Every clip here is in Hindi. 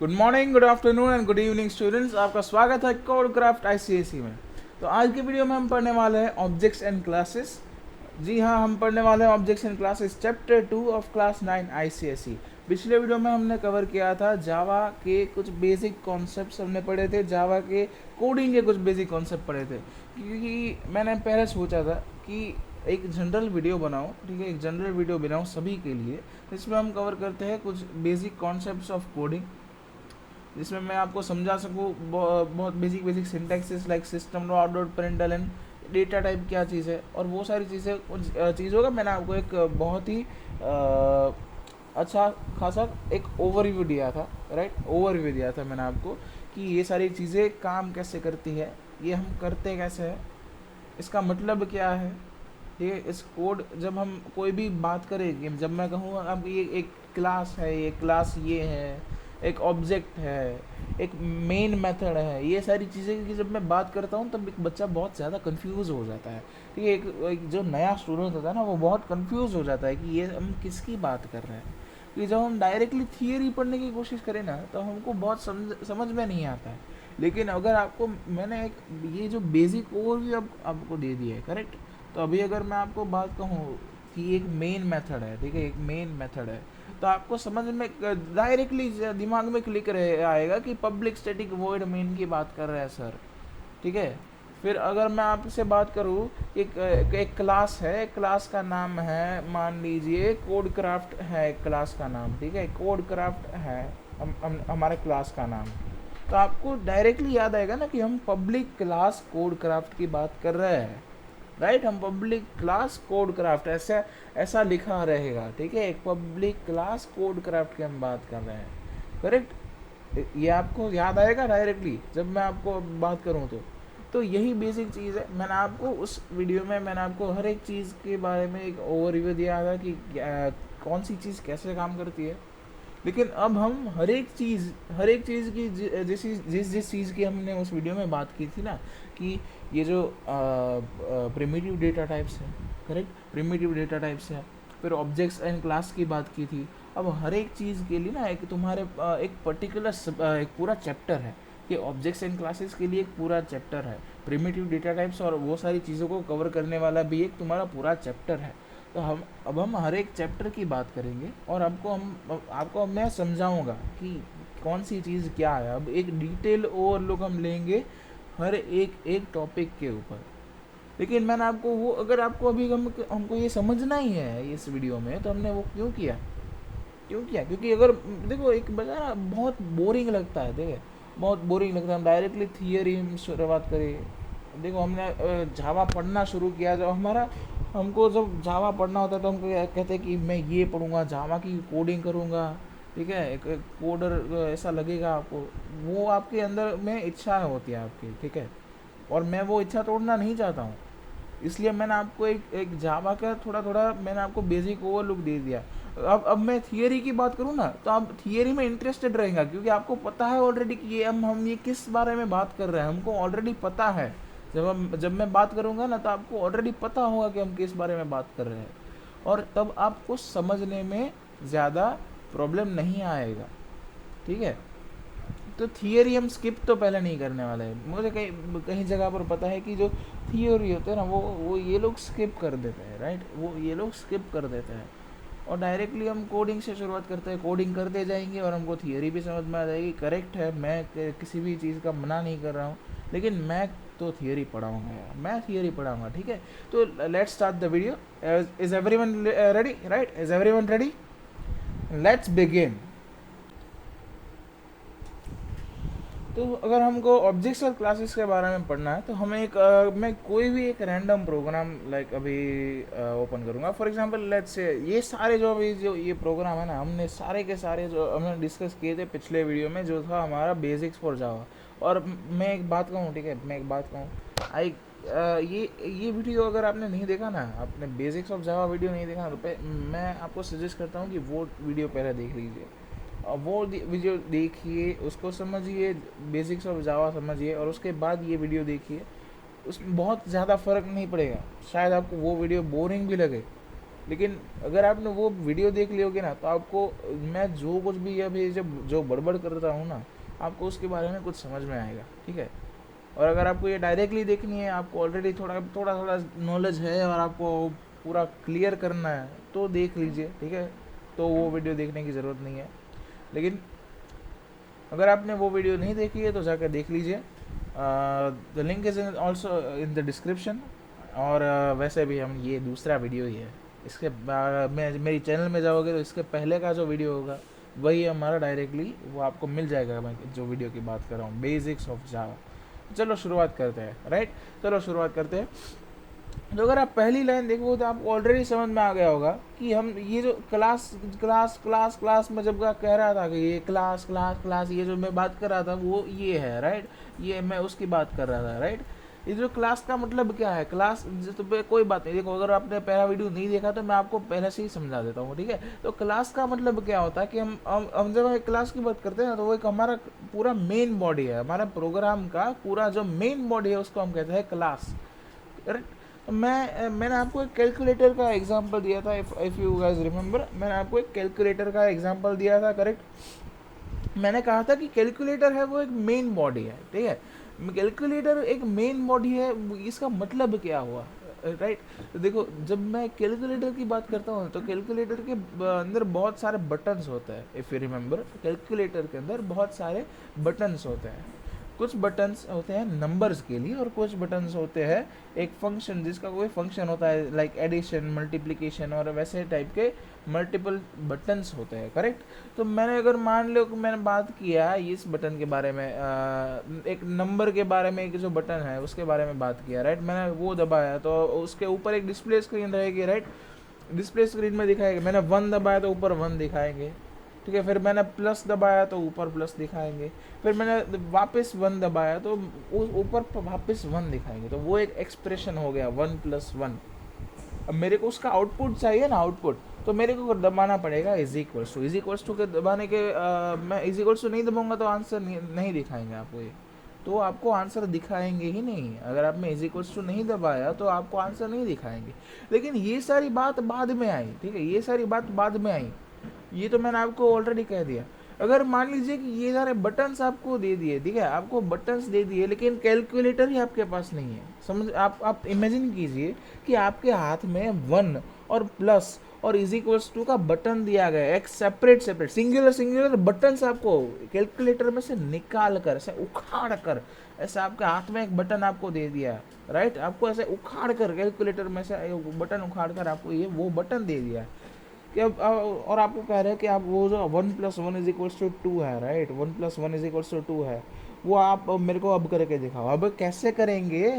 Good morning, good afternoon and good evening students. आपका स्वागत है कोडक्राफ्ट आईसीएसई में। तो आज की वीडियो में हम पढ़ने वाले हैं ऑब्जेक्ट्स एंड क्लासेस। जी हाँ, हम पढ़ने वाले हैं objects and classes chapter 2 of class 9 ICSE. पिछले वीडियो में हमने कवर किया था जावा के कुछ बेसिक कॉन्सेप्ट्स हमने पढ़े थे, जावा के कोडिंग के कुछ बेसिक कॉन्सेप्ट पढ़े थे। क्योंकि मैंने पहले सोचा था कि एक जनरल वीडियो बनाऊं, ठीक है, एक जनरल वीडियो बनाऊं सभी के लिए, जिसमें हम कवर करते हैं कुछ बेसिक कॉन्सेप्ट्स ऑफ कोडिंग, जिसमें मैं आपको समझा सकूँ बहुत basic basic syntaxes like system dot dot println, data type क्या चीज़ है और वो सारी चीज़ें। उन चीज़ों का मैंने आपको एक बहुत ही अच्छा खासा एक ओवरव्यू दिया था, राइट। ओवरव्यू दिया था मैंने आपको कि ये सारी चीज़ें काम कैसे करती है, ये हम करते कैसे हैं, इसका मतलब क्या है। ये इस कोड जब हम कोई भी बात करेंगे, जब मैं कहूँगा अब ये एक क्लास है, ये क्लास ये है, एक ऑब्जेक्ट है, एक मेन मेथड है, ये सारी चीज़ें की जब मैं बात करता हूँ तब एक बच्चा बहुत ज़्यादा कंफ्यूज हो जाता है। ठीक है, एक जो नया स्टूडेंट होता है ना, वो बहुत कंफ्यूज हो जाता है कि ये हम किसकी बात कर रहे हैं। कि जब हम डायरेक्टली थियरी पढ़ने की कोशिश करें ना, तो हमको बहुत समझ में नहीं आता है। लेकिन अगर आपको मैंने एक ये जो बेसिक ओवरव्यू अब आपको दे दिया है, करेक्ट। तो अभी अगर मैं आपको बात कहूँ कि एक मेन मेथड है, ठीक है, एक मेन मेथड है, तो आपको समझ में डायरेक्टली दिमाग में क्लिक रहे आएगा कि पब्लिक स्टैटिक वॉइड मेन की बात कर रहे हैं सर, ठीक है। फिर अगर मैं आपसे बात करूँ, एक क्लास है, क्लास का नाम है, मान लीजिए कोड क्राफ्ट है एक क्लास का नाम, ठीक है, कोड क्राफ्ट है हमारे क्लास का नाम। तो आपको डायरेक्टली याद आएगा ना कि हम पब्लिक क्लास कोड क्राफ्ट की बात कर रहे हैं, राइट। हम पब्लिक क्लास कोड क्राफ्ट ऐसा ऐसा लिखा रहेगा, ठीक है, एक पब्लिक क्लास कोड क्राफ्ट की हम बात कर रहे हैं, करेक्ट। ये आपको याद आएगा डायरेक्टली जब मैं आपको बात करूँ तो यही बेसिक चीज़ है। मैंने आपको उस वीडियो में मैंने आपको हर एक चीज़ के बारे में एक ओवरव्यू दिया था कि कौन सी चीज़ कैसे काम करती है। लेकिन अब हम हर एक चीज़ की जिस चीज़ की हमने उस वीडियो में बात की थी ना, कि ये जो प्रिमिटिव डेटा टाइप्स है, करेक्ट, प्रिमिटिव डेटा टाइप्स है, फिर ऑब्जेक्ट्स एंड क्लास की बात की थी। अब हर एक चीज़ के लिए ना एक तुम्हारे एक पर्टिकुलर एक पूरा चैप्टर है कि ऑब्जेक्ट्स एंड क्लासेस के लिए एक पूरा चैप्टर है, प्रिमिटिव डेटा टाइप्स और वो सारी चीज़ों को कवर करने वाला भी एक तुम्हारा पूरा चैप्टर है। तो हम हर एक चैप्टर की बात करेंगे और आपको अब मैं समझाऊंगा कि कौन सी चीज़ क्या है। अब एक डिटेल ओवरलुक हम लेंगे हर एक एक टॉपिक के ऊपर। लेकिन मैंने आपको वो, अगर आपको अभी हमको ये समझना ही है इस वीडियो में, तो हमने वो क्यों किया क्योंकि अगर देखो एक बचा ना, बहुत बोरिंग लगता है, देखिए बहुत बोरिंग लगता है। हम डायरेक्टली थियरी में शुरुआत करें। देखो हमने जावा पढ़ना शुरू किया, जब हमको जब जावा पढ़ना होता है तो हम कहते हैं कि मैं ये पढ़ूंगा, जावा की कोडिंग करूंगा, ठीक है, एक कोडर ऐसा लगेगा आपको। वो आपके अंदर में इच्छा होती है आपकी, ठीक है, और मैं वो इच्छा तोड़ना नहीं चाहता हूँ। इसलिए मैंने आपको एक जावा का थोड़ा थोड़ा मैंने आपको बेसिक ओवरलुक दे दिया। अब मैं थियरी की बात करूँ ना, तो आप थियरी में इंटरेस्टेड रहेगा क्योंकि आपको पता है ऑलरेडी कि ये हम ये किस बारे में बात कर रहे हैं, हमको ऑलरेडी पता है। जब मैं बात करूँगा ना, तो आपको ऑलरेडी पता होगा कि हम किस बारे में बात कर रहे हैं, और तब आपको समझने में ज़्यादा प्रॉब्लम नहीं आएगा, ठीक है। तो थियरी हम स्किप तो पहले नहीं करने वाले हैं। मुझे कहीं कहीं जगह पर पता है कि जो थियोरी होते हैं ना, वो ये लोग स्किप कर देते हैं, राइट, वो ये लोग स्किप कर देते हैं और डायरेक्टली हम कोडिंग से शुरुआत करते हैं, कोडिंग करते जाएंगे और हमको थियरी भी समझ में आ जाएगी। करेक्ट है, मैं किसी भी चीज़ का मना नहीं कर रहा हूँ, लेकिन मैं तो थियरी पढ़ाऊँगा यार, मैं थियरी पढ़ाऊँगा, ठीक है। तो let's start the video. Is everyone ready, right, is everyone ready? Let's begin. तो अगर हमको ऑब्जेक्ट्स और क्लासेस के बारे में पढ़ना है, तो हमें मैं कोई भी एक रैंडम प्रोग्राम लाइक अभी ओपन करूँगा। फॉर एग्जांपल लेट्स से ये सारे जो ये प्रोग्राम है ना, हमने सारे के सारे जो हमने डिस्कस किए थे पिछले वीडियो में, जो था हमारा बेसिक्स फॉर जावा। और मैं एक बात कहूँ, ठीक है, मैं एक बात कहूँ, आई ये वीडियो अगर आपने नहीं देखा ना, आपने बेसिक्स ऑफ जावा वीडियो नहीं देखा, तो मैं आपको सजेस्ट करता हूँ कि वो वीडियो पहले देख लीजिए। वो वीडियो देखिए, उसको समझिए, बेसिक्स ऑफ जावा समझिए, और उसके बाद ये वीडियो देखिए। उसमें बहुत ज़्यादा फ़र्क नहीं पड़ेगा। शायद आपको वो वीडियो बोरिंग भी लगे, लेकिन अगर आपने वो वीडियो देख ली होगी ना, तो आपको मैं जो कुछ भी अभी जब जो बड़बड़ करता हूँ ना, आपको उसके बारे में कुछ समझ में आएगा, ठीक है। और अगर आपको ये डायरेक्टली देखनी है, आपको ऑलरेडी थोड़ा थोड़ा थोड़ा नॉलेज है और आपको पूरा क्लियर करना है, तो देख लीजिए, ठीक है। तो वो वीडियो देखने की ज़रूरत नहीं है। लेकिन अगर आपने वो वीडियो नहीं देखी है तो जाकर देख लीजिए। The link is also in the description. और वैसे भी हम ये दूसरा वीडियो ही है, इसके में मेरी चैनल में जाओगे तो इसके पहले का जो वीडियो होगा वही हमारा डायरेक्टली वो आपको मिल जाएगा। मैं जो वीडियो की बात कर रहा हूँ, बेसिक्स ऑफ जावा। चलो शुरुआत करते हैं, राइट। चलो शुरुआत करते हैं। तो अगर आप पहली लाइन देखो तो आपको ऑलरेडी समझ में आ गया होगा कि हम ये जो क्लास क्लास क्लास क्लास में जब का कह रहा था कि ये क्लास क्लास क्लास, ये जो मैं बात कर रहा था वो ये है, राइट। ये मैं उसकी बात कर रहा था, राइट। ये जो क्लास का मतलब क्या है, क्लास तो कोई बात नहीं, देखो अगर आपने पहला वीडियो नहीं देखा तो मैं आपको पहले से ही समझा देता हूँ, ठीक है। तो क्लास का मतलब क्या होता है कि हम जब क्लास की बात करते हैं ना, तो वो एक हमारा पूरा मेन बॉडी है, हमारा प्रोग्राम का पूरा जो मेन बॉडी है उसको हम कहते हैं क्लास, राइट। तो मैंने आपको एक कैलकुलेटर का एग्जांपल दिया था, इफ़ यू गाइस रिमेंबर, मैंने आपको एक कैलकुलेटर का एग्जांपल दिया था, करेक्ट। मैंने कहा था कि कैलकुलेटर है वो एक मेन बॉडी है, ठीक है। कैलकुलेटर एक मेन बॉडी है, इसका मतलब क्या हुआ, राइट। तो देखो जब मैं कैलकुलेटर की बात करता हूँ तो कैलकुलेटर के अंदर बहुत सारे बटन्स होते हैं। इफ़ यू रिमेंबर, कैलकुलेटर के अंदर बहुत सारे बटन्स होते हैं। कुछ बटन्स होते हैं नंबर्स के लिए और कुछ बटन्स होते हैं एक फंक्शन, जिसका कोई फंक्शन होता है, लाइक एडिशन, मल्टीप्लिकेशन और वैसे टाइप के मल्टीपल बटन्स होते हैं, करेक्ट। तो मैंने अगर मान लो कि मैंने बात किया इस बटन के बारे में, एक नंबर के बारे में, एक जो बटन है उसके बारे में बात किया, राइट। मैंने वो दबाया तो उसके ऊपर एक डिस्प्ले स्क्रीन रहेगी, राइट। डिस्प्ले स्क्रीन में दिखाएगा, मैंने 1 दबाया तो ऊपर 1 दिखाएंगे, ठीक है। फिर मैंने प्लस दबाया तो ऊपर प्लस दिखाएंगे। फिर मैंने वापस 1 दबाया तो ऊपर वापस 1 दिखाएंगे। तो वो एक एक्सप्रेशन हो गया 1+1। अब मेरे को उसका आउटपुट चाहिए ना, आउटपुट, तो मेरे को दबाना पड़ेगा इज इक्वल्स टू के दबाने के मैं इज इक्वल्स टू नहीं दबाऊंगा तो आंसर नहीं दिखाएंगे आपको ये, तो आपको आंसर दिखाएंगे ही नहीं। अगर आपने इज इक्वल्स टू नहीं दबाया तो आपको आंसर नहीं दिखाएंगे। लेकिन ये सारी बात बाद में आई, ठीक है, ये सारी बात बाद में आई, ये तो मैंने आपको ऑलरेडी कह दिया। अगर मान लीजिए कि ये सारे बटन्स आपको दे दिए, ठीक है, आपको बटन्स दे दिए लेकिन कैलकुलेटर ही आपके पास नहीं है, समझ आप इमेजिन कीजिए कि आपके हाथ में 1 और प्लस और इज इक्वल्स टू का बटन दिया गया, एक सेपरेट सिंगुलर बटन्स आपको कैलकुलेटर में से निकाल कर, ऐसे उखाड़ कर, ऐसे आपके हाथ में एक बटन आपको दे दिया, राइट। आपको ऐसे उखाड़ कर कैलकुलेटर में से बटन उखाड़ कर आपको ये वो बटन दे दिया कि अब और आपको कह रहे हैं कि आप वो जो 1+1=2 है, राइट, 1+1=2 है, वो आप मेरे को अब करके दिखाओ। अब कैसे करेंगे,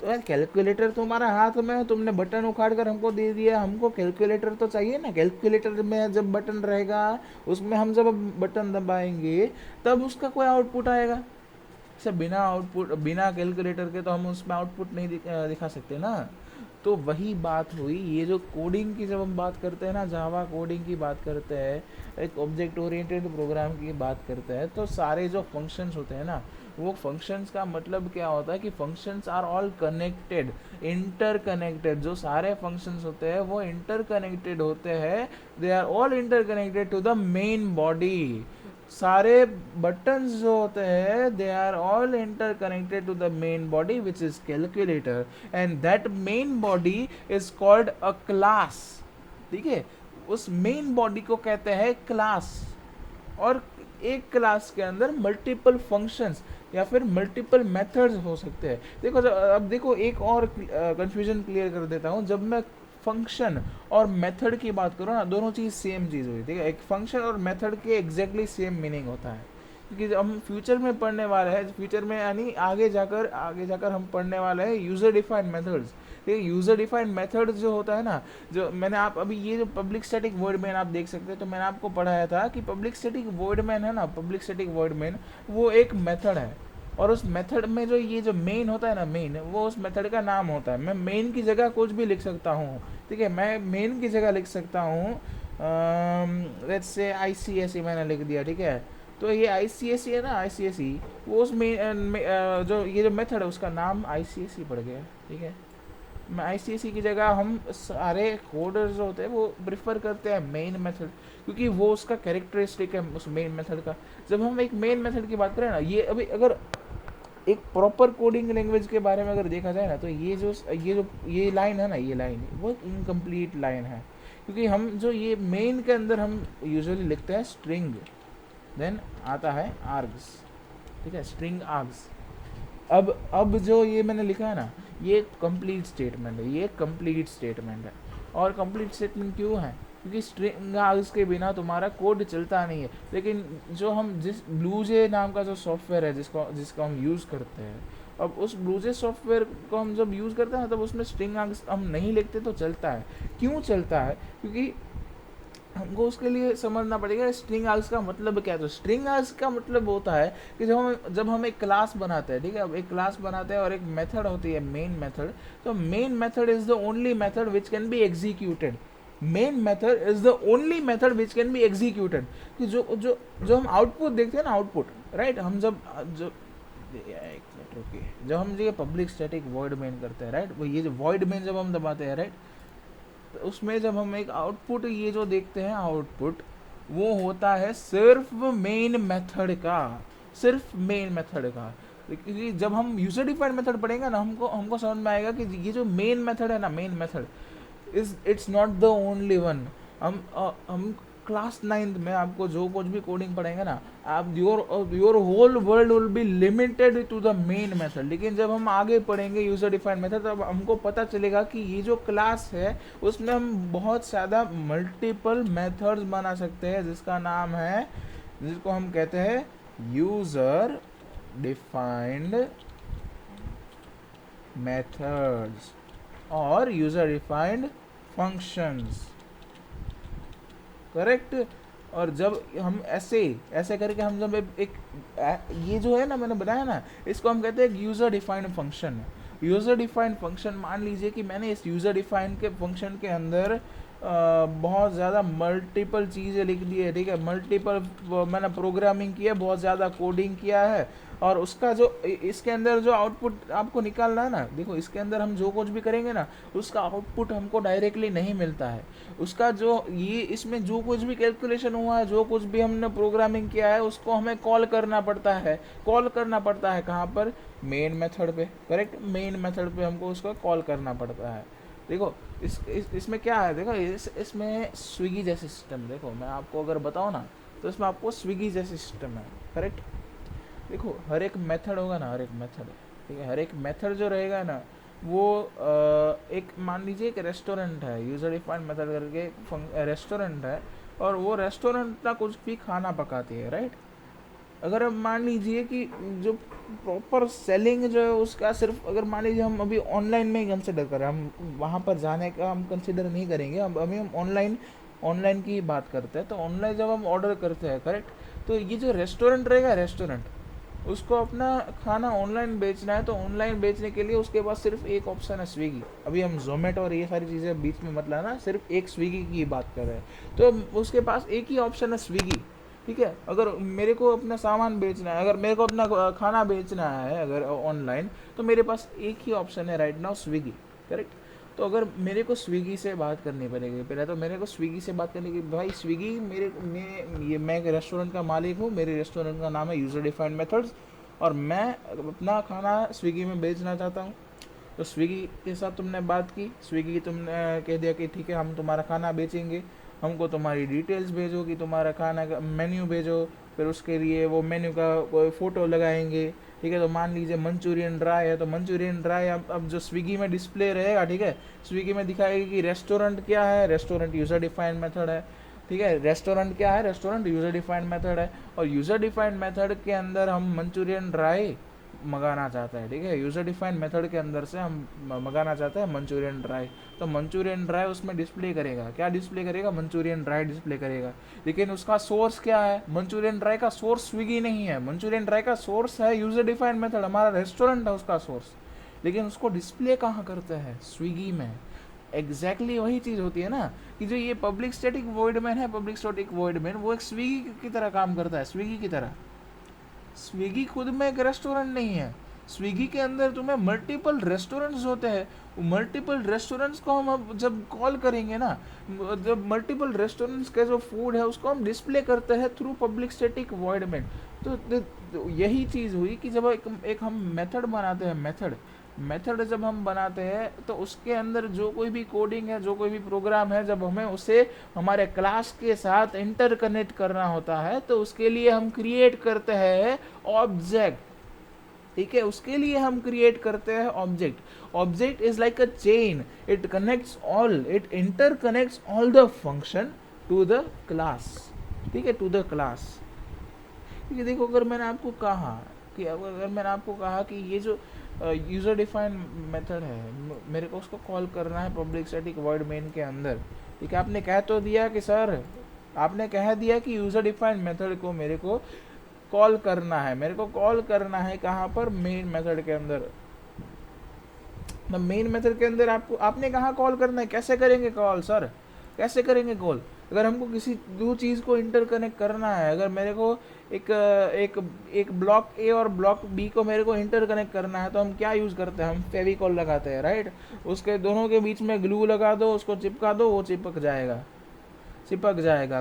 तो यार कैलकुलेटर तुम्हारा हाथ में है, तुमने बटन उखाड़ कर हमको दे दिया, हमको कैलकुलेटर तो चाहिए ना। कैलकुलेटर में जब बटन रहेगा उसमें हम जब बटन दबाएंगे तब उसका कोई आउटपुट आएगा। से बिना कैलकुलेटर के तो हम उसमें आउटपुट नहीं दिखा सकते ना। तो वही बात हुई, ये जो कोडिंग की जब हम बात करते हैं ना, जावा कोडिंग की बात करते हैं, एक ऑब्जेक्ट ओरिएंटेड प्रोग्राम की बात करते हैं, तो सारे जो फंक्शंस होते हैं ना, वो फंक्शंस का मतलब क्या होता है कि functions are all connected, interconnected. जो सारे फंक्शंस होते हैं वो इंटरकनेक्टेड होते हैं, they are all interconnected to the main body. सारे बटन्स जो होते हैं they are all interconnected to the main body which is calculator, and that main body is called a class, ठीक है। उस मेन बॉडी को कहते हैं क्लास। और एक क्लास के अंदर मल्टीपल फंक्शंस या फिर मल्टीपल मेथड्स हो सकते हैं। देखो अब देखो एक और कंफ्यूजन क्लियर कर देता हूँ। जब मैं फंक्शन और मेथड की बात करो ना, दोनों चीज़ सेम चीज़ हुई, ठीक है। एक फंक्शन और मेथड के एग्जैक्टली सेम मीनिंग होता है, क्योंकि हम फ्यूचर में पढ़ने वाले हैं, फ्यूचर में यानी आगे जाकर हम पढ़ने वाले हैं यूज़र डिफाइंड मेथड्स। ठीक है, यूज़र डिफाइंड मेथड जो होता है ना, जो मैंने आप अभी ये जो पब्लिक स्टैटिक वॉइड मेन आप देख सकते हैं, तो मैंने आपको पढ़ाया था कि पब्लिक स्टैटिक वॉइड मेन है ना, पब्लिक स्टैटिक वॉइड मेन वो एक मेथड है। और उस मेथड में जो ये जो मेन होता है ना, मेन वो उस मेथड का नाम होता है। मैं मेन की जगह कुछ भी लिख सकता हूँ, ठीक है। मैं मेन की जगह लिख सकता हूँ लेट्स से ICSE मैंने लिख दिया, ठीक है। तो ये ICSE है ना, ICSE वो उस जो ये जो मेथड है उसका नाम ICSE पड़ गया, ठीक है। आईसीएसई की जगह हम सारे कोडर्स जो होते हैं वो प्रिफर करते हैं मेन मेथड, क्योंकि वो उसका कैरेक्टरिस्टिक है उस मेन मेथड का। जब हम एक मेन मेथड की बात करें ना, ये अभी अगर एक प्रॉपर कोडिंग लैंग्वेज के बारे में अगर देखा जाए ना, तो ये लाइन है ना, ये लाइन वो इनकम्प्लीट लाइन है, क्योंकि हम जो ये मेन के अंदर हम यूजुअली लिखते हैं स्ट्रिंग, देन आता है आर्ग्स, ठीक है, स्ट्रिंग आर्ग्स। अब जो ये मैंने लिखा है ना, ये कंप्लीट स्टेटमेंट है, ये कंप्लीट स्टेटमेंट है। और कंप्लीट स्टेटमेंट क्यों है? क्योंकि स्ट्रिंग आर्ग्स के बिना तुम्हारा कोड चलता नहीं है। लेकिन जो हम जिस ब्लूजे नाम का जो सॉफ्टवेयर है जिसको हम यूज़ करते हैं, अब उस ब्लूजे सॉफ्टवेयर को हम जब यूज़ करते हैं तब उसमें स्ट्रिंग आर्ग्स हम नहीं लिखते तो चलता है। क्यों चलता है? क्योंकि हमको उसके लिए समझना पड़ेगा स्ट्रिंग आर्ग्स का मतलब क्या है। तो स्ट्रिंग आर्ग्स का मतलब होता है कि जब हम एक क्लास बनाते हैं, ठीक है, अब एक क्लास बनाते हैं और एक मेथड होती है मेन मेथड। तो main method is the only method which can be executed. Main method is the only method which can be executed. कि जो जो जो हम आउटपुट देखते हैं ना, आउटपुट, राइट, हम जब एक मिनट रुकिए, जब हम ये पब्लिक स्टैटिक वॉइड मेन करते हैं, राइट, वो ये जो वॉइड मेन जब हम दबाते हैं, राइट, तो उसमें जब हम एक आउटपुट ये जो देखते हैं आउटपुट, वो होता है सिर्फ मेन मेथड का, सिर्फ मेन मेथड का। क्योंकि जब हम यूजर डिफाइंड मेथड पढ़ेंगे ना, हमको समझ में आएगा कि ये जो मेन मेथड है ना, main method is it's not the only one. हम क्लास 9th में आपको जो कुछ भी कोडिंग पढ़ेंगे ना, आप your whole world will be limited to the main method. लेकिन जब हम आगे पढ़ेंगे यूजर डिफाइंड मेथड, तब हमको पता चलेगा कि ये जो क्लास है उसमें हम बहुत ज़्यादा मल्टीपल मेथड्स बना सकते हैं, जिसको हम कहते हैं यूजर डिफाइंड मेथड्स और यूजर डिफाइंड फंक्शंस, करेक्ट। और जब हम ऐसे करके हम जब ये जो है ना मैंने बताया ना, इसको हम कहते हैं user defined function. User defined function, मान लीजिए कि मैंने इस यूजर डिफाइंड के फंक्शन के अंदर बहुत ज़्यादा मल्टीपल चीज़ें लिख दी है, ठीक है, मल्टीपल मैंने प्रोग्रामिंग किया, बहुत ज़्यादा कोडिंग किया है, और उसका जो इसके अंदर जो आउटपुट आपको निकालना है ना, देखो इसके अंदर हम जो कुछ भी करेंगे ना, उसका आउटपुट हमको डायरेक्टली नहीं मिलता है। उसका जो ये इसमें जो कुछ भी कैलकुलेशन हुआ है, जो कुछ भी हमने प्रोग्रामिंग किया है, उसको हमें कॉल करना पड़ता है। कहाँ पर? मेन मेथड पे, करेक्ट, मेन मेथड पे हमको उसको कॉल करना पड़ता है। देखो इसमें क्या है, देखो इसमें स्विगी जैसे सिस्टम, देखो मैं आपको अगर बताऊँ ना, तो इसमें आपको स्विगी जैसे सिस्टम है, करेक्ट। देखो हर एक मेथड होगा ना, हर एक मेथड, ठीक है, हर एक मेथड जो रहेगा ना, वो एक मान लीजिए एक रेस्टोरेंट है, यूजर डिफाइंड मेथड करके रेस्टोरेंट है, और वो रेस्टोरेंट ना कुछ भी खाना पकाती है, राइट। अगर अब मान लीजिए कि जो प्रॉपर सेलिंग जो है उसका सिर्फ, अगर मान लीजिए हम अभी ऑनलाइन में ही कंसिडर करें, हम वहाँ पर जाने का हम कंसिडर नहीं करेंगे, अब अभी हम ऑनलाइन की बात करते हैं। तो ऑनलाइन जब हम ऑर्डर करते हैं, करेक्ट, तो ये जो रेस्टोरेंट रहेगा, रेस्टोरेंट उसको अपना खाना ऑनलाइन बेचना है, तो ऑनलाइन बेचने के लिए उसके पास सिर्फ एक ऑप्शन है, स्विगी। अभी हम जोमेटो और ये सारी चीज़ें बीच में मत लाना, सिर्फ एक स्विगी की बात कर रहे हैं। तो उसके पास एक ही ऑप्शन है, स्विगी, ठीक है। अगर मेरे को अपना सामान बेचना है, अगर मेरे को अपना खाना बेचना है अगर ऑनलाइन, तो मेरे पास एक ही ऑप्शन है राइट नाउ, स्विगी, करेक्ट। तो अगर मेरे को स्विगी से बात करनी पड़ेगी, पहले तो मेरे को स्विगी से बात करने की, भाई स्विगी मैं एक रेस्टोरेंट का मालिक हूँ, मेरे रेस्टोरेंट का नाम है यूजर डिफाइंड मेथड्स, और मैं अपना खाना स्विगी में बेचना चाहता हूँ। तो स्विगी के साथ तुमने बात की, स्विगी तुमने कह दिया कि ठीक है हम तुम्हारा खाना बेचेंगे, हमको तुम्हारी डिटेल्स भेजो कि तुम्हारा खाना का मेन्यू भेजो, फिर उसके लिए वो मेन्यू का कोई फ़ोटो लगाएंगे, ठीक है। तो मान लीजिए मंचूरियन ड्राई है, तो मंचूरियन ड्राई अब जो स्विगी में डिस्प्ले रहेगा, ठीक है, स्विगी में दिखाएगी कि रेस्टोरेंट क्या है, रेस्टोरेंट यूज़र डिफाइंड मेथड है, ठीक है, रेस्टोरेंट क्या है, रेस्टोरेंट यूज़र डिफाइंड मेथड है, और यूज़र डिफाइंड मेथड के अंदर हम मंचूरियन ड्राई मंगाना चाहते हैं, ठीक है, यूज़र डिफाइंड मेथड के अंदर से हम मंगाना चाहते हैं मंचूरियन ड्राई। तो मंचूरियन ड्राई उसमें डिस्प्ले करेगा, क्या डिस्प्ले करेगा? मंचूरियन ड्राई डिस्प्ले करेगा। लेकिन उसका सोर्स क्या है? मंचूरियन ड्राई का सोर्स स्विगी नहीं है, मंचूरियन ड्राई का सोर्स है यूज़र डिफाइंड मेथड, हमारा रेस्टोरेंट है उसका सोर्स। लेकिन उसको डिस्प्ले कहाँ करते हैं? स्विगी में। एग्जैक्टली वही चीज़ होती है ना, कि जो ये पब्लिक स्टैटिक वॉइड मेन है, पब्लिक स्टैटिक वॉइड मेन वो एक स्विगी की तरह काम करता है, स्विगी की तरह। स्विगी खुद में एक रेस्टोरेंट नहीं है, स्विगी के अंदर तुम्हें मल्टीपल रेस्टोरेंट्स होते हैं, मल्टीपल रेस्टोरेंट्स को हम अब जब कॉल करेंगे ना, जब मल्टीपल रेस्टोरेंट्स का जो फूड है उसको हम डिस्प्ले करते हैं through public static void main. तो यही चीज़ हुई कि जब एक हम मेथड बनाते हैं, मेथड जब हम बनाते हैं तो उसके अंदर जो कोई भी कोडिंग है, जो कोई भी प्रोग्राम है, जब हमें उसे हमारे क्लास के साथ इंटरकनेक्ट करना होता है तो उसके लिए हम क्रिएट करते हैं ऑब्जेक्ट। ठीक है, उसके लिए हम क्रिएट करते हैं object. Object is like a chain, it connects all, it interconnects all the function to the class. ठीक है, टू द क्लास। क्योंकि देखो, अगर मैंने आपको कहा कि ये जो यूज़र डिफाइन मेथड है, मेरे को उसको कॉल करना है पब्लिक स्टैटिक वॉइड मेन के अंदर। ठीक है, आपने कह तो दिया कि सर, आपने कह दिया कि यूज़र डिफाइन मेथड को मेरे को कॉल करना है, कहाँ पर, मेन मेथड के अंदर। मेन मेथड के अंदर आपने कहाँ कॉल करना है, कैसे करेंगे कॉल सर, कैसे करेंगे कॉल? अगर हमको किसी दो चीज़ को इंटरकनेक्ट करना है, अगर मेरे को एक ब्लॉक ए और ब्लॉक बी को मेरे को इंटरकनेक्ट करना है तो हम क्या यूज़ करते हैं? हम फेविकॉल लगाते हैं, राइट? उसके दोनों के बीच में ग्लू लगा दो, उसको चिपका दो, वो चिपक जाएगा,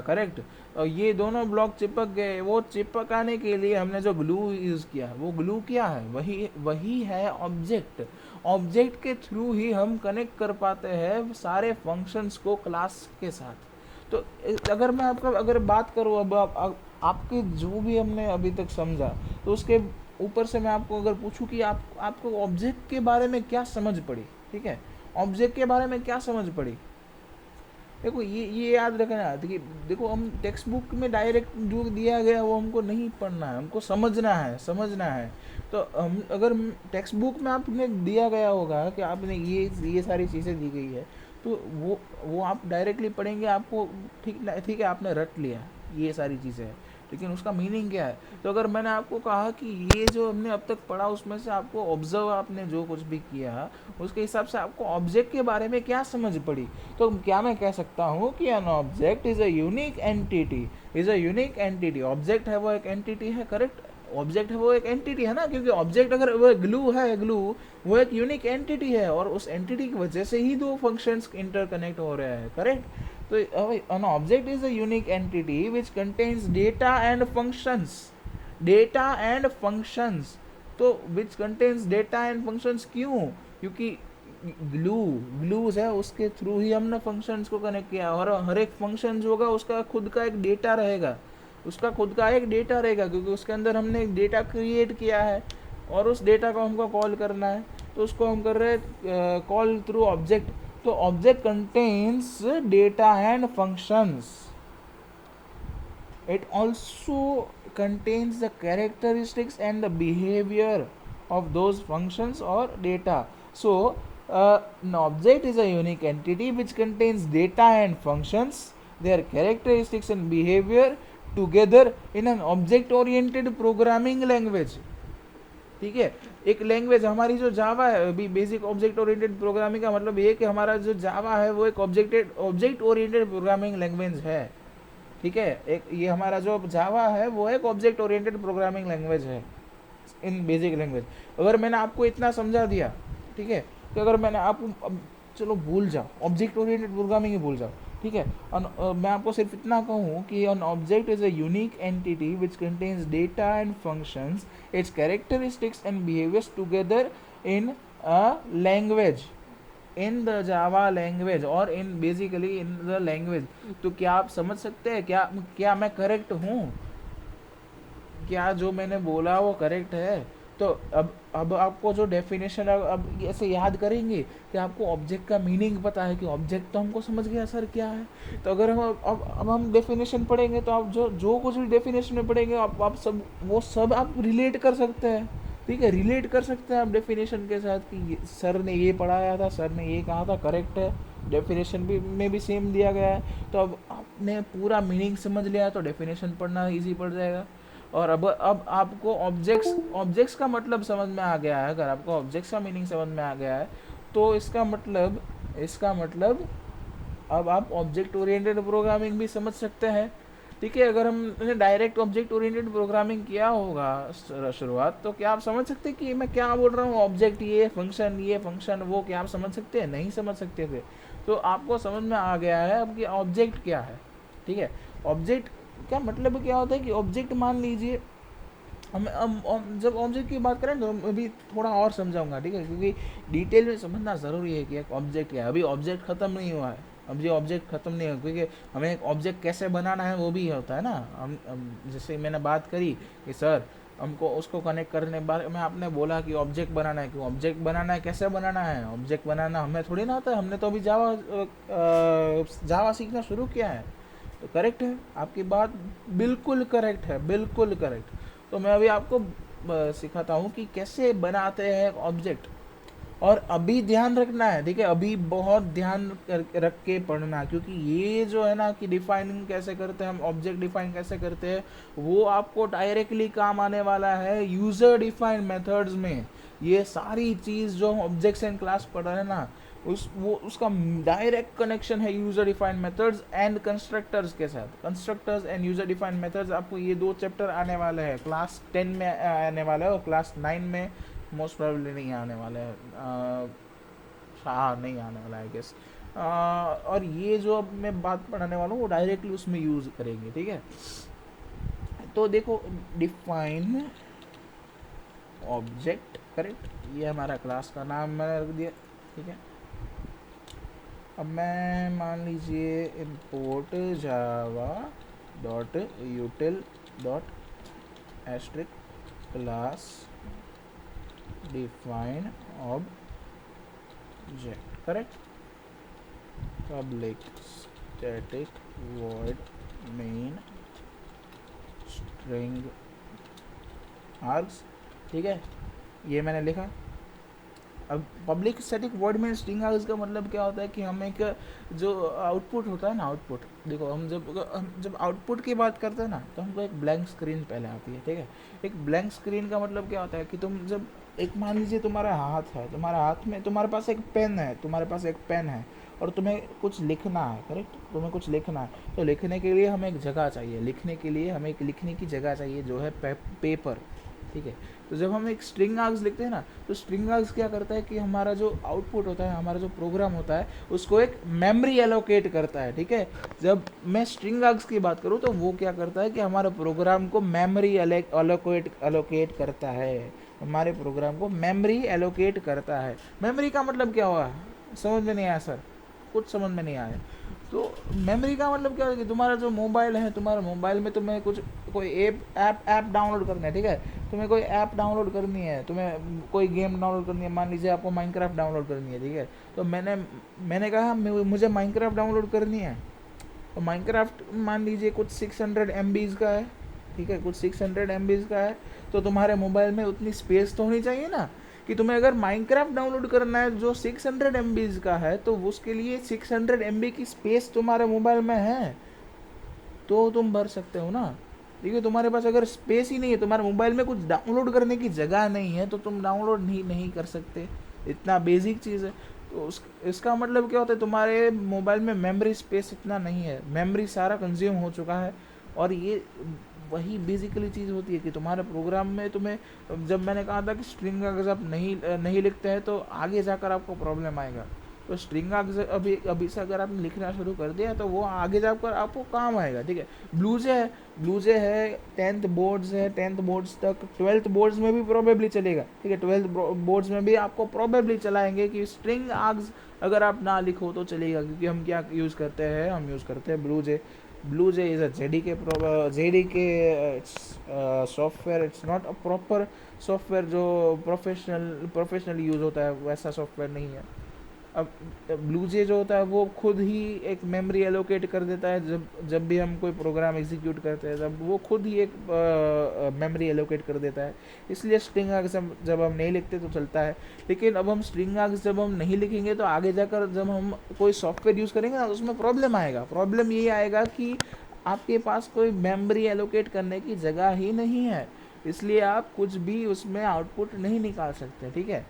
करेक्ट। और ये दोनों ब्लॉक चिपक गए, वो चिपकाने के लिए हमने जो ग्लू यूज़ किया, वो ग्लू क्या है? वही है ऑब्जेक्ट। ऑब्जेक्ट के थ्रू ही हम कनेक्ट कर पाते हैं सारे फंक्शंस को क्लास के साथ। तो अगर मैं अगर बात करूँ अब आपके जो भी हमने अभी तक समझा, तो उसके ऊपर से मैं आपको अगर पूछूं कि आपको ऑब्जेक्ट के बारे में क्या समझ पड़ी? ठीक है, ऑब्जेक्ट के बारे में क्या समझ पड़ी? देखो, ये याद रखना है कि देखो, हम टेक्स्ट बुक में डायरेक्ट जो दिया गया वो हमको नहीं पढ़ना है, हमको समझना है। तो हम अगर टेक्स्ट बुक में आपने दिया गया होगा कि आपने ये सारी चीज़ें दी गई है, तो वो आप डायरेक्टली पढ़ेंगे, आपको ठीक है, आपने रट लिया ये सारी चीज़ें हैं, लेकिन उसका मीनिंग क्या है? तो अगर मैंने आपको कहा कि ये जो हमने अब तक पढ़ा उसमें से आपको ऑब्जर्व, आपने जो कुछ भी किया उसके हिसाब से आपको ऑब्जेक्ट के बारे में क्या समझ पड़ी, तो क्या मैं कह सकता हूँ कि an object is a unique entity. Object है वो एक एंटिटी है, करेक्ट? ऑब्जेक्ट है वो एक एंटिटी है ना, क्योंकि ऑब्जेक्ट अगर वो ग्लू वो एक यूनिक एंटिटी है, और उस एंटिटी की वजह से ही दो फंक्शंस इंटरकनेक्ट हो रहे हैं, करेक्ट? तो an object is a unique entity which contains data and functions। तो which contains data and functions क्यों? क्योंकि ग्लूज है, उसके थ्रू ही हमने फंक्शंस को कनेक्ट किया, और हर एक फंक्शन जो होगा उसका खुद का एक डेटा रहेगा, क्योंकि उसके अंदर हमने एक डेटा क्रिएट किया है और उस डेटा को हमको कॉल करना है, तो उसको हम कर रहे हैं कॉल थ्रू ऑब्जेक्ट। तो object contains data and functions, it also contains the characteristics and the behavior of those functions or data. So an object is a unique entity which contains data and functions, their characteristics and behavior together in an object oriented programming language। ठीक है, एक लैंग्वेज हमारी जो जावा है, अभी बेसिक ऑब्जेक्ट ओरिएंटेड प्रोग्रामिंग का मतलब ये कि हमारा जो जावा है वो एक ऑब्जेक्ट ओरिएंटेड प्रोग्रामिंग लैंग्वेज है। ठीक है, एक ये हमारा जो जावा है वो एक ऑब्जेक्ट ओरिएंटेड प्रोग्रामिंग लैंग्वेज है इन बेसिक लैंग्वेज। अगर मैंने आपको इतना समझा दिया, ठीक है, तो अगर मैंने आपको, चलो भूल जाओ, ऑब्जेक्ट ओरिएंटेड प्रोग्रामिंग ही भूल जाओ, ठीक है। मैं आपको सिर्फ इतना कहूँ कि an object is a unique entity which contains data and functions, its characteristics and behaviours together in a language, in the Java language और in basically in the language. तो क्या आप समझ सकते हैं, क्या मैं करेक्ट हूँ? क्या जो मैंने बोला वो करेक्ट है? तो अब आपको जो डेफिनेशन, अब ऐसे याद करेंगे कि आपको ऑब्जेक्ट का मीनिंग पता है कि ऑब्जेक्ट तो हमको समझ गया सर क्या है। तो अगर हम अब हम डेफिनेशन पढ़ेंगे तो आप जो कुछ भी डेफिनेशन में पढ़ेंगे आप सब वो सब आप रिलेट कर सकते हैं। ठीक है, रिलेट कर सकते हैं आप डेफिनेशन के साथ कि सर ने ये पढ़ाया था, सर ने ये कहा था, करेक्ट है, डेफिनेशन भी में भी सेम दिया गया है। तो अब आपने पूरा मीनिंग समझ लिया तो डेफिनेशन पढ़ना ईजी पड़ जाएगा। और अब आपको ऑब्जेक्ट्स का मतलब समझ में आ गया है, अगर आपको ऑब्जेक्ट्स का मीनिंग समझ में आ गया है तो इसका मतलब अब आप ऑब्जेक्ट ओरिएंटेड प्रोग्रामिंग भी समझ सकते हैं। ठीक है, अगर हमने डायरेक्ट ऑब्जेक्ट ओरिएंटेड प्रोग्रामिंग किया होगा शुरुआत, तो क्या आप समझ सकते कि मैं क्या बोल रहा हूँ? ऑब्जेक्ट ये फंक्शन वो, क्या आप समझ सकते हैं? नहीं समझ सकते थे। तो आपको समझ में आ गया है अब कि ऑब्जेक्ट क्या है। ठीक है, ऑब्जेक्ट क्या मतलब क्या होता है कि ऑब्जेक्ट, मान लीजिए हम जब ऑब्जेक्ट की बात करें तो अभी थोड़ा और समझाऊंगा, ठीक है, क्योंकि डिटेल में समझना ज़रूरी है कि एक ऑब्जेक्ट क्या है। अभी ऑब्जेक्ट ख़त्म नहीं हुआ है, अब ये ऑब्जेक्ट ख़त्म नहीं हुआ, क्योंकि हमें एक ऑब्जेक्ट कैसे बनाना है वो भी होता है ना। हम जैसे मैंने बात करी कि सर हमको उसको कनेक्ट करने के बारे में आपने बोला कि ऑब्जेक्ट बनाना है, क्यों ऑब्जेक्ट बनाना है, कैसे बनाना है, ऑब्जेक्ट बनाना हमें थोड़ी ना आता है, हमने तो अभी जावा सीखना शुरू किया है। तो करेक्ट है आपकी बात, बिल्कुल करेक्ट है, बिल्कुल करेक्ट। तो मैं अभी आपको सिखाता हूँ कि कैसे बनाते हैं एक ऑब्जेक्ट। और अभी ध्यान रखना है, ठीक है, अभी बहुत ध्यान रख के पढ़ना, क्योंकि ये जो है ना कि डिफाइनिंग कैसे करते हैं हम, ऑब्जेक्ट डिफाइन कैसे करते हैं, वो आपको डायरेक्टली काम आने वाला है यूज़र डिफाइन मेथड्स में। ये सारी चीज़ जो हम ऑब्जेक्ट्स एंड क्लास पढ़ रहे हैं ना, उसका डायरेक्ट कनेक्शन है user define methods and constructors के साथ। Constructors end user define methods, आपको ये 2 चैप्टर आने वाले हैं, क्लास 10 में आने वाला है और क्लास 9 में मोस्ट प्रोबेबली नहीं आने वाला है, हाँ नहीं आने वाला है गेस। और ये जो अब मैं बात पढ़ाने वाला हूँ वो डायरेक्टली उसमें यूज़ करेंगे, ठीक है। तो देखो, डिफाइन ऑब्जेक्ट, करेक्ट, ये हमारा क्लास का नाम मैंने रख दिया, ठीक है। अब मैं मान लीजिए import java dot util dot asterisk class define object, correct, public static void main string args, ठीक है, ये मैंने लिखा। अब पब्लिक स्टैटिक वर्ड में स्ट्रिंग आर्ग्स का मतलब क्या होता है कि हम एक जो आउटपुट होता है ना, आउटपुट देखो, हम जब आउटपुट की बात करते हैं ना, तो हमको एक ब्लैंक स्क्रीन पहले आती है, ठीक है। एक ब्लैंक स्क्रीन का मतलब क्या होता है कि तुम जब एक, मान लीजिए तुम्हारा हाथ है, तुम्हारे हाथ में तुम्हारे पास एक पेन है, और तुम्हें कुछ लिखना है, करेक्ट, तुम्हें कुछ लिखना है, तो लिखने के लिए हमें एक जगह चाहिए, लिखने के लिए हमें एक लिखने की जगह चाहिए जो है पेपर, ठीक है। तो जब हम एक स्ट्रिंग आर्ग्स लिखते हैं ना, तो स्ट्रिंग आर्ग्स क्या करता है कि हमारा जो आउटपुट होता है, हमारा जो प्रोग्राम होता है, उसको एक मेमोरी एलोकेट करता है, ठीक है। जब मैं स्ट्रिंग आर्ग्स की बात करूँ तो वो क्या करता है कि हमारे प्रोग्राम को मेमोरी एलोकेट करता है, हमारे प्रोग्राम को मेमोरी एलोकेट करता है। मेमोरी का मतलब क्या हुआ, समझ में नहीं आया सर? कुछ समझ में नहीं आया। तो मेमोरी का मतलब क्या है कि तुम्हारा जो मोबाइल है, तुम्हारे मोबाइल में तुम्हें कोई ऐप डाउनलोड करना है, ठीक है, तुम्हें कोई ऐप डाउनलोड करनी है, तुम्हें कोई गेम डाउनलोड करनी है, मान लीजिए आपको माइनक्राफ्ट डाउनलोड करनी है, ठीक है। तो मैंने कहा मुझे माइनक्राफ्ट डाउनलोड करनी है, तो माइनक्राफ्ट मान लीजिए कुछ 600 MB का है, ठीक है, कुछ 600 MB का है, तो तुम्हारे मोबाइल में उतनी स्पेस तो होनी चाहिए ना, कि तुम्हें अगर माइनक्राफ्ट डाउनलोड करना है जो 600 MB का है, तो उसके लिए 600 MB की स्पेस तुम्हारे मोबाइल में है, तो तुम भर सकते हो ना। देखिए, तुम्हारे पास अगर स्पेस ही नहीं है, तुम्हारे मोबाइल में कुछ डाउनलोड करने की जगह नहीं है, तो तुम डाउनलोड नहीं कर सकते। इतना बेसिक चीज़ है। तो इसका मतलब क्या होता है, तुम्हारे मोबाइल में मेमोरी स्पेस इतना नहीं है, मेमोरी सारा कंज्यूम हो चुका है। और ये वही बेसिकली चीज़ होती है कि तुम्हारे प्रोग्राम में तुम्हें, जब मैंने कहा था कि स्ट्रिंग अगर आप नहीं लिखते हैं तो आगे जाकर आपको प्रॉब्लम आएगा। तो स्ट्रिंग अभी से अगर आपने लिखना शुरू कर दिया तो वो आगे जाकर आपको काम आएगा, ठीक है। ब्लूजे है 10th बोर्ड्स है, 10th बोर्ड्स तक, 12th बोर्ड्स में भी प्रोबेबली चलेगा, ठीक है, 12th बोर्ड्स में भी आपको प्रोबेबली चलाएंगे कि स्ट्रिंग आर्ग्स अगर आप ना लिखो तो चलेगा, क्योंकि हम क्या यूज़ करते हैं, हम यूज़ करते हैं BlueJ is a JDK software, it's not a proper software जो प्रोफेशनल यूज़ होता है, वैसा सॉफ्टवेयर नहीं है। अब ब्लूजे जो होता है वो खुद ही एक मेमोरी एलोकेट कर देता है, जब भी हम कोई प्रोग्राम एग्जीक्यूट करते हैं तब वो खुद ही एक मेमोरी एलोकेट कर देता है। इसलिए स्ट्रिंग आर्ग्स जब हम नहीं लिखते तो चलता है, लेकिन अब हम स्ट्रिंग आर्ग्स जब हम नहीं लिखेंगे तो आगे जाकर जब हम कोई सॉफ्टवेयर यूज़ करेंगे ना, उसमें प्रॉब्लम आएगा। प्रॉब्लम ये आएगा कि आपके पास कोई मेमोरी एलोकेट करने की जगह ही नहीं है, इसलिए आप कुछ भी उसमें आउटपुट नहीं निकाल सकते, ठीक है।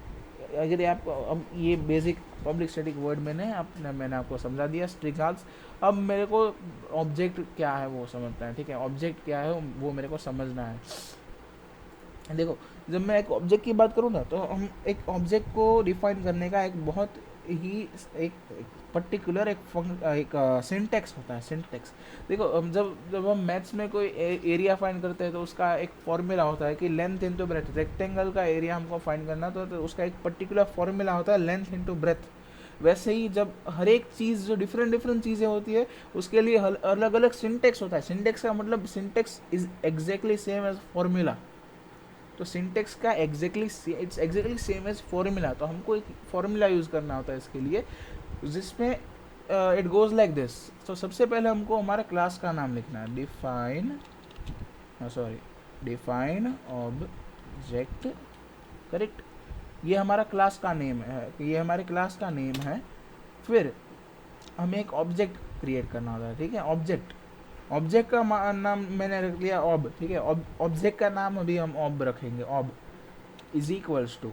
अगर आप अब ये बेसिक पब्लिक स्टैटिक वर्ड मैंने आपको समझा दिया स्ट्रिंग आर्ग्स। अब मेरे को ऑब्जेक्ट क्या है वो समझना है, ठीक है, ऑब्जेक्ट क्या है वो मेरे को समझना है। देखो, जब मैं एक ऑब्जेक्ट की बात करूँ ना, तो हम एक ऑब्जेक्ट को डिफाइन करने का एक बहुत ही एक पर्टिकुलर एक सिंटेक्स होता है, सिंटेक्स। देखो, हम जब हम मैथ्स में कोई एरिया फाइंड करते हैं तो उसका एक फॉर्मूला होता है कि लेंथ इनटू ब्रेथ। रेक्टेंगल का एरिया हमको फाइंड करना तो उसका एक पर्टिकुलर फॉर्मूला होता है, लेंथ इनटू ब्रेथ। वैसे ही जब हर एक चीज़ जो डिफरेंट डिफरेंट चीज़ें होती है उसके लिए अलग अलग सिंटेक्स होता है। सिंटेक्स का मतलब syntax is exactly same as formula. तो सिंटेक्स का it's exactly same as formula. तो हमको एक फॉर्मूला यूज़ करना होता है इसके लिए, जिसमें इट गोज लाइक दिस। तो सबसे पहले हमको हमारे क्लास का नाम लिखना है, डिफाइन ऑब्जेक्ट, करेक्ट। ये हमारा क्लास का नेम है, ये हमारे क्लास का नेम है। फिर हमें एक ऑब्जेक्ट क्रिएट करना होता है, ठीक है। ऑब्जेक्ट का नाम मैंने रख लिया ऑब, ठीक है। ऑब्जेक्ट का नाम अभी हम ऑब रखेंगे, ऑब इज इक्वल्स टू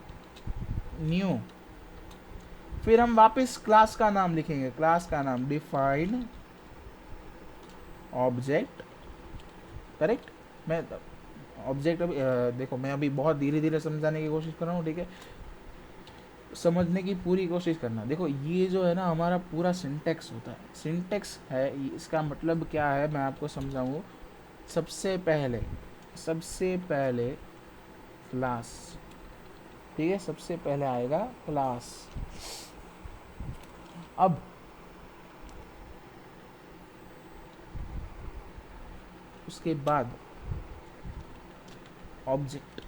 न्यू। फिर हम वापस क्लास का नाम लिखेंगे, क्लास का नाम डिफाइन ऑब्जेक्ट, करेक्ट। मैं ऑब्जेक्ट अभी देखो, मैं अभी बहुत धीरे धीरे समझाने की कोशिश कर रहा हूँ, ठीक है, समझने की पूरी कोशिश करना। देखो, ये जो है ना हमारा पूरा सिंटेक्स होता है, सिंटेक्स है। इसका मतलब क्या है मैं आपको समझाऊँ। सबसे पहले क्लास, ठीक है, सबसे पहले आएगा क्लास। अब उसके बाद ऑब्जेक्ट।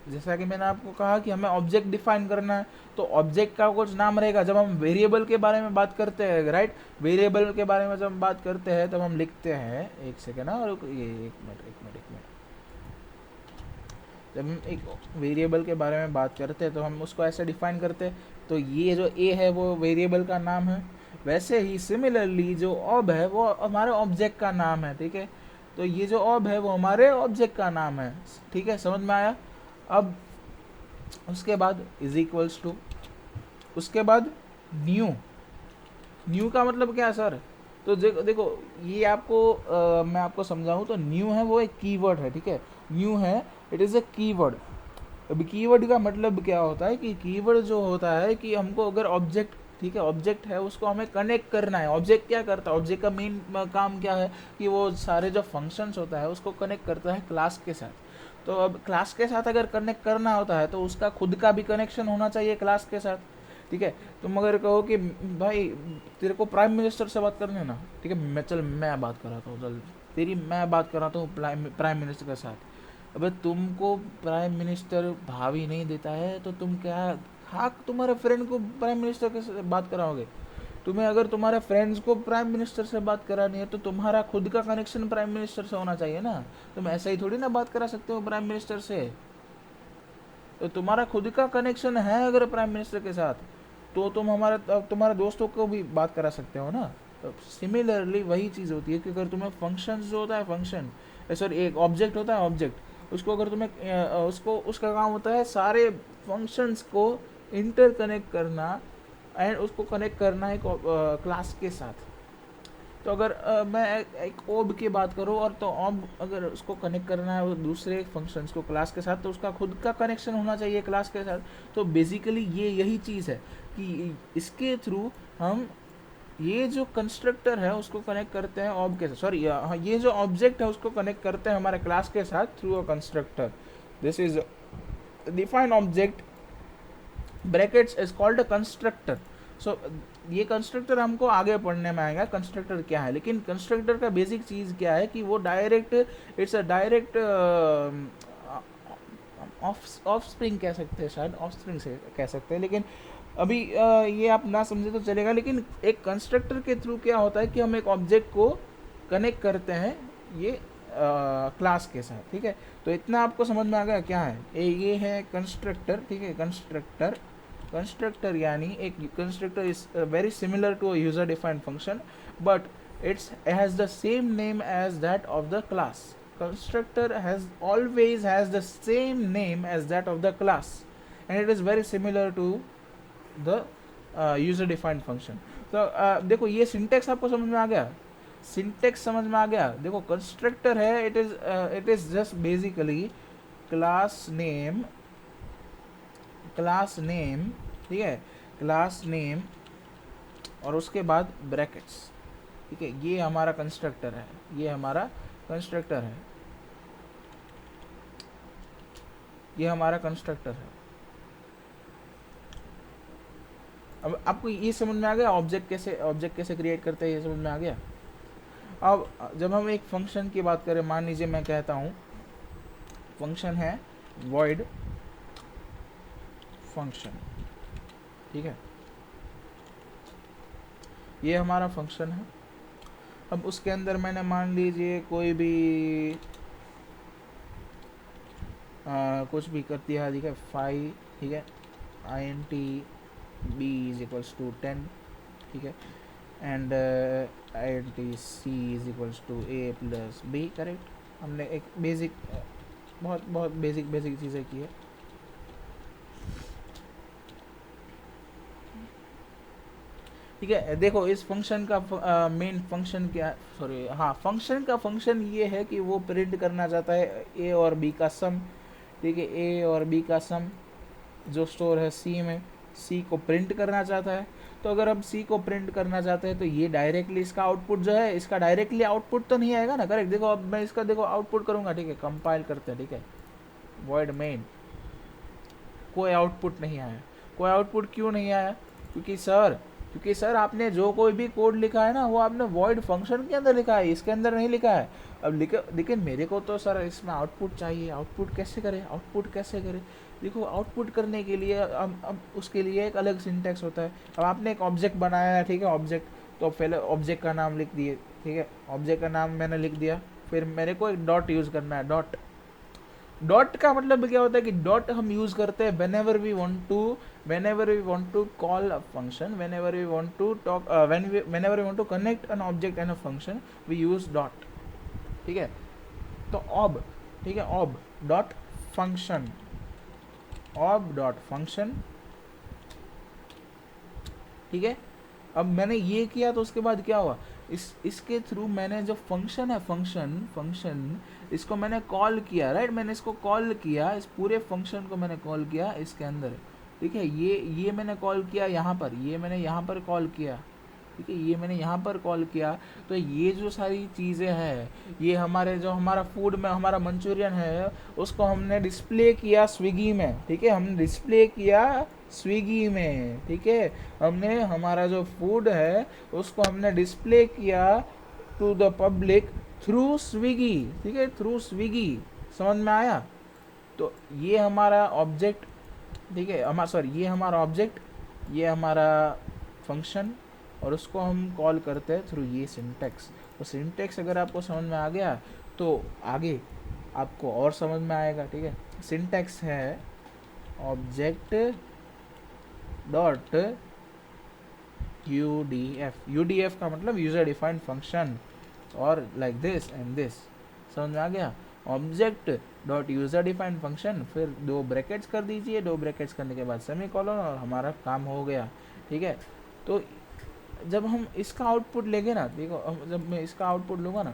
जैसा कि मैंने आपको कहा कि हमें ऑब्जेक्ट डिफाइन करना है, तो ऑब्जेक्ट का कुछ नाम रहेगा। जब हम वेरिएबल के बारे में बात करते हैं, राइट, वेरिएबल के बारे में जब हम बात करते हैं तब हम लिखते हैं, एक सेकेंड, और ये एक मिनट। जब हम एक वेरिएबल के बारे में बात करते हैं तो हम उसको ऐसे डिफाइन करते हैं। तो ये जो ए है वो वेरिएबल का नाम है। वैसे ही सिमिलरली जो ऑब है वो हमारे ऑब्जेक्ट का नाम है, ठीक है। तो ये जो ऑब है वो हमारे ऑब्जेक्ट का नाम है, ठीक है, समझ में आया। अब उसके बाद इज इक्वल्स टू, उसके बाद न्यू का मतलब क्या है सर। तो देखो ये आपको मैं आपको समझाऊँ तो न्यू है वो एक कीवर्ड है, ठीक है। न्यू है, इट इज़ अ कीवर्ड। अब कीवर्ड का मतलब क्या होता है कि कीवर्ड जो होता है कि हमको अगर ऑब्जेक्ट, ठीक है, ऑब्जेक्ट है उसको हमें कनेक्ट करना है। ऑब्जेक्ट क्या करता है, ऑब्जेक्ट का मेन काम क्या है कि वो सारे जो फंक्शंस होता है उसको कनेक्ट करता है क्लास के साथ। तो अब क्लास के साथ अगर कनेक्ट करना होता है तो उसका खुद का भी कनेक्शन होना चाहिए क्लास के साथ, ठीक है। तुम अगर कहो कि भाई तेरे को प्राइम मिनिस्टर से बात करनी है ना, ठीक है, मैं बात कर रहा था, चल तेरी मैं बात कर रहा हूँ प्राइम मिनिस्टर के साथ। अबे तुमको प्राइम मिनिस्टर भावी नहीं देता है तो तुम क्या हाँ तुम्हारे फ्रेंड को प्राइम मिनिस्टर के बात कराओगे। तुम्हें अगर तुम्हारे फ्रेंड्स को प्राइम मिनिस्टर से बात करानी है तो तुम्हारा खुद का कनेक्शन प्राइम मिनिस्टर से होना चाहिए ना। तुम ऐसा ही थोड़ी ना बात करा सकते हो प्राइम मिनिस्टर से। तो तुम्हारा खुद का कनेक्शन है अगर प्राइम मिनिस्टर के साथ तो तुम तुम्हारे दोस्तों को भी बात करा सकते हो ना। तो सिमिलरली वही चीज़ होती है कि अगर तुम्हें फंक्शन जो होता है, फंक्शन सॉरी एक ऑब्जेक्ट होता है, ऑब्जेक्ट, उसको अगर तुम्हें उसको उसका काम होता है सारे फंक्शंस को इंटरकनेक्ट करना एंड उसको कनेक्ट करना एक क्लास के साथ। तो अगर मैं एक ऑब की बात करूँ और तो ऑब अगर उसको कनेक्ट करना है दूसरे फंक्शंस को क्लास के साथ तो उसका खुद का कनेक्शन होना चाहिए क्लास के साथ। तो बेसिकली ये यही चीज़ है कि इसके थ्रू हम ये जो कंस्ट्रक्टर है उसको कनेक्ट करते हैं ऑब के साथ, सॉरी ये जो ऑब्जेक्ट है उसको कनेक्ट करते हैं हमारे क्लास के साथ through a constructor. This is define object brackets is called a constructor. So ये कंस्ट्रक्टर हमको आगे पढ़ने में आएगा कंस्ट्रक्टर क्या है, लेकिन कंस्ट्रक्टर का बेसिक चीज़ क्या है कि वो direct, it's a direct of spring कह सकते हैं, शायद ऑफ स्प्रिंग से कह सकते हैं, लेकिन अभी ये आप ना समझे तो चलेगा। लेकिन एक कंस्ट्रक्टर के थ्रू क्या होता है कि हम एक ऑब्जेक्ट को कनेक्ट करते हैं ये क्लास के साथ, ठीक है। तो इतना आपको समझ में आ गया क्या है ये है कंस्ट्रक्टर, ठीक है। कंस्ट्रक्टर यानी एक constructor is very similar to a user defined function but it's has the same name as that of the class. constructor always has the same name as that of the class, and it is very similar to the user defined function. तो देखो ये सिंटेक्स आपको समझ में आ गया, सिंटेक्स समझ में आ गया. देखो कंस्ट्रक्टर है, it is just basically class name, ठीक है, क्लास नेम और उसके बाद ब्रैकेट्स. ठीक है, ये हमारा कंस्ट्रक्टर है, ये हमारा कंस्ट्रक्टर है, ये हमारा कंस्ट्रक्टर है. अब आपको ये समझ में आ गया ऑब्जेक्ट कैसे क्रिएट करते हैं, ये समझ में आ गया. अब जब हम एक फंक्शन की बात करें, मान लीजिए मैं कहता हूँ फंक्शन है void फंक्शन. ठीक है, ये हमारा फंक्शन है. अब उसके अंदर मैंने मान लीजिए कोई भी कुछ भी कर दिया. ठीक है, 5, ठीक है, int b is equals to 10, ठीक है, and int c is equals to a plus b. Correct, हमने एक बेसिक बहुत बेसिक चीज़ें की है. ठीक है, देखो इस फंक्शन का मेन फंक्शन क्या, सॉरी हाँ, फंक्शन का फंक्शन ये है कि वो प्रिंट करना चाहता है a और b का सम. ठीक है, a और b का सम जो स्टोर है c में, c को प्रिंट करना चाहता है. तो अगर हम c को प्रिंट करना चाहते हैं तो ये डायरेक्टली इसका आउटपुट जो है, इसका डायरेक्टली आउटपुट तो नहीं आएगा ना. करेक्ट, देखो अब मैं इसका देखो आउटपुट करूँगा. ठीक है, कंपाइल करते हैं. ठीक है, void main, कोई आउटपुट नहीं आया. कोई आउटपुट क्यों नहीं आया? क्योंकि सर आपने जो कोई भी कोड लिखा है ना, वो आपने void फंक्शन के अंदर लिखा है, इसके अंदर नहीं लिखा है. अब लेकिन मेरे को तो सर इसमें आउटपुट चाहिए. आउटपुट कैसे करें? देखो आउटपुट करने के लिए अब उसके लिए एक अलग सिंटैक्स होता है. अब आपने एक ऑब्जेक्ट बनाया है, ठीक है, ऑब्जेक्ट, तो पहले ऑब्जेक्ट का नाम लिख दिए. ठीक है, ऑब्जेक्ट का नाम मैंने लिख दिया. फिर मेरे को एक डॉट यूज़ करना है. डॉट का मतलब क्या होता है कि डॉट हम यूज़ करते हैं whenever we want to call a function, whenever we want to talk, whenever we want to connect an object and a function, we use dot. ठीक है, तो ob, ठीक है, ob dot function. ठीक है, अब मैंने ये किया तो उसके बाद क्या हुआ, इसके थ्रू मैंने जो फंक्शन है, फंक्शन इसको मैंने कॉल किया. राइट, मैंने इसको कॉल किया, इस पूरे फंक्शन को मैंने कॉल किया इसके अंदर. ठीक है, ये मैंने कॉल किया यहाँ पर, ये मैंने यहाँ पर कॉल किया. ठीक है, ये मैंने यहाँ पर कॉल किया. तो ये जो सारी चीज़ें हैं, ये हमारा फूड में हमारा मंचूरियन है, उसको हमने डिस्प्ले किया स्विगी में. ठीक है, हमने डिस्प्ले किया स्विगी में. ठीक है, हमने हमारा जो फूड है उसको हमने डिस्प्ले किया to the public through Swiggy. ठीक है, थ्रू स्विगी. समझ में आया? तो ये हमारा ऑब्जेक्ट. ठीक है, ये हमारा ऑब्जेक्ट, ये हमारा फंक्शन, और उसको हम कॉल करते हैं थ्रू ये सिंटैक्स. तो सिंटैक्स अगर आपको समझ में आ गया तो आगे आपको और समझ में आएगा. ठीक है, सिंटैक्स है ऑब्जेक्ट डॉट UDF का मतलब यूजर डिफाइंड फंक्शन, और लाइक दिस एंड दिस. समझ में आ गया? Object dot user defined function, फिर 2 ब्रैकेट्स कर दीजिए. 2 ब्रैकेट्स करने के बाद सेमीकोलन, और हमारा काम हो गया. ठीक है, तो जब हम इसका आउटपुट लेंगे ना, देखो जब मैं इसका आउटपुट लूँगा ना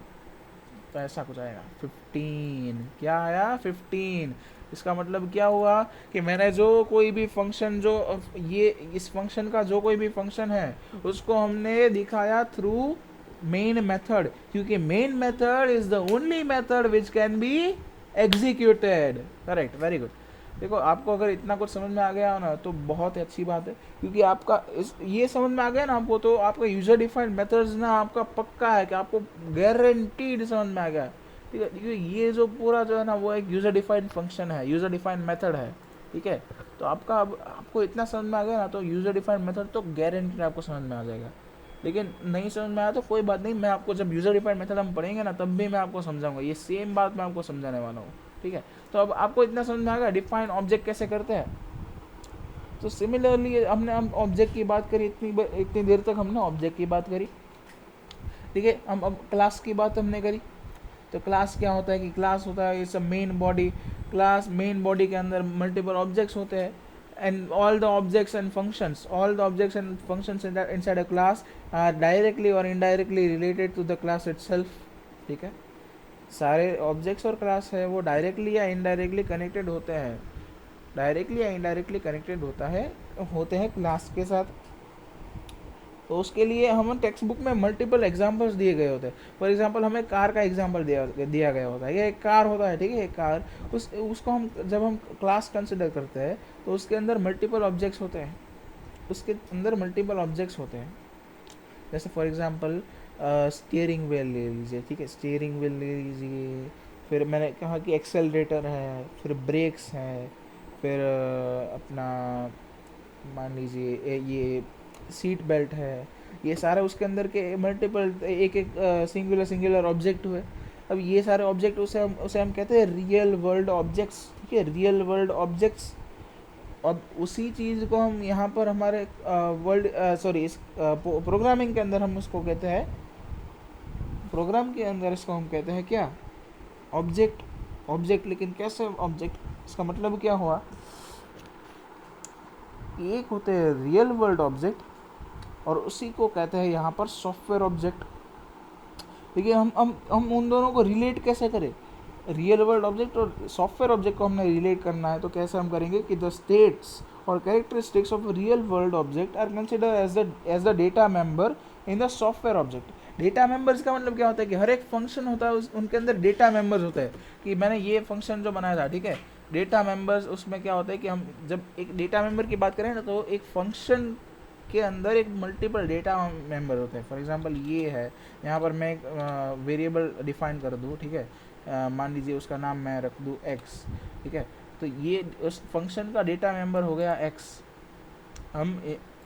तो ऐसा कुछ आएगा 15. क्या आया? 15. इसका मतलब क्या हुआ कि मैंने जो कोई भी फंक्शन, जो ये इस फंक्शन का जो कोई भी फंक्शन है उसको हमने दिखाया थ्रू मेन मेथड, क्योंकि main method is the only method which can be executed. Correct, very good. देखो आपको अगर इतना कुछ समझ में आ गया हो ना तो बहुत ही अच्छी बात है, क्योंकि आपका ये समझ में आ गया ना आपको, तो आपका यूजर डिफाइंड मेथड्स ना आपका पक्का है कि आपको गारंटीड समझ में आ गया. ठीक है, क्योंकि ये जो पूरा जो है ना वो एक यूजर डिफाइंड फंक्शन है, यूजर डिफाइंड मेथड है. ठीक है, तो आपको इतना समझ में आ गया ना तो यूजर डिफाइंड मेथड तो गारंटीड आपको समझ में आ जाएगा. लेकिन नहीं समझ में आया तो कोई बात नहीं, मैं आपको जब यूजर डिफाइंड मेथड हम पढ़ेंगे ना तब भी मैं आपको समझाऊंगा. ये सेम बात मैं आपको समझाने वाला हूँ. ठीक है, तो अब आपको इतना समझ में आ गया डिफाइन ऑब्जेक्ट कैसे करते हैं. तो सिमिलरली हम ऑब्जेक्ट की बात करी, इतनी देर तक हमने ऑब्जेक्ट की बात करी. ठीक है, हम अब क्लास की बात हमने करी. तो क्लास क्या होता है कि क्लास होता है it's a main body. Class main body के अंदर मल्टीपल ऑब्जेक्ट्स होते हैं, and all the objects and functions inside a class are directly or indirectly related to the class itself। ठीक है, सारे ऑब्जेक्ट्स और क्लास है वो डायरेक्टली या इनडायरेक्टली कनेक्टेड होते हैं, डायरेक्टली या इनडायरेक्टली कनेक्टेड होते हैं क्लास के साथ। तो उसके लिए हम टेक्स्ट बुक में मल्टीपल एग्जांपल्स दिए गए होते हैं। फॉर एग्जांपल हमें कार का एग्जांपल दिया गया होता है, ये एक कार होता है, ठीक है, एक कार, उसको हम जब हम क्लास कंसिडर करते हैं तो उसके अंदर मल्टीपल ऑब्जेक्ट्स होते हैं, उसके अंदर मल्टीपल ऑब्जेक्ट्स होते हैं। जैसे फॉर एग्जांपल स्टीयरिंग व्हील ले लीजिए, ठीक है, स्टीयरिंग व्हील ले लीजिए, फिर मैंने कहा कि एक्सेलरेटर है, फिर ब्रेक्स हैं, फिर अपना मान लीजिए ये सीट बेल्ट है, ये सारे उसके अंदर के मल्टीपल एक एक सिंगुलर ऑब्जेक्ट हुए। अब ये सारे ऑब्जेक्ट उसे हम कहते हैं रियल वर्ल्ड ऑब्जेक्ट्स, ठीक है, रियल वर्ल्ड ऑब्जेक्ट्स। अब उसी चीज़ को हम यहाँ पर हमारे इस प्रोग्रामिंग के अंदर हम उसको कहते हैं, प्रोग्राम के अंदर इसको हम कहते हैं क्या, ऑब्जेक्ट। लेकिन कैसे ऑब्जेक्ट, इसका मतलब क्या हुआ, एक होते हैं रियल वर्ल्ड ऑब्जेक्ट और उसी को कहते हैं यहाँ पर सॉफ्टवेयर ऑब्जेक्ट। देखिए हम उन दोनों को रिलेट कैसे करें, रियल वर्ल्ड ऑब्जेक्ट और सॉफ्टवेयर ऑब्जेक्ट को हमने रिलेट करना है तो कैसे हम करेंगे कि द स्टेट्स और characteristics of real world object are consider as the data member in the software object. Data members का मतलब क्या होता है कि हर एक फंक्शन होता है उनके अंदर डेटा मेंबर्स होते हैं, कि मैंने ये फंक्शन जो बनाया था, ठीक है, डेटा मेंबर्स, उसमें क्या होता है कि हम जब एक डेटा मेंबर की बात करें ना तो एक फंक्शन के अंदर एक मल्टीपल डेटा मेंबर होते हैं। फॉर एग्जांपल ये है, यहाँ पर मैं एक वेरिएबल डिफाइन कर दूँ, ठीक है, मान लीजिए उसका नाम मैं रख दूँ x, ठीक है, तो ये उस फंक्शन का डेटा मेंबर हो गया x। हम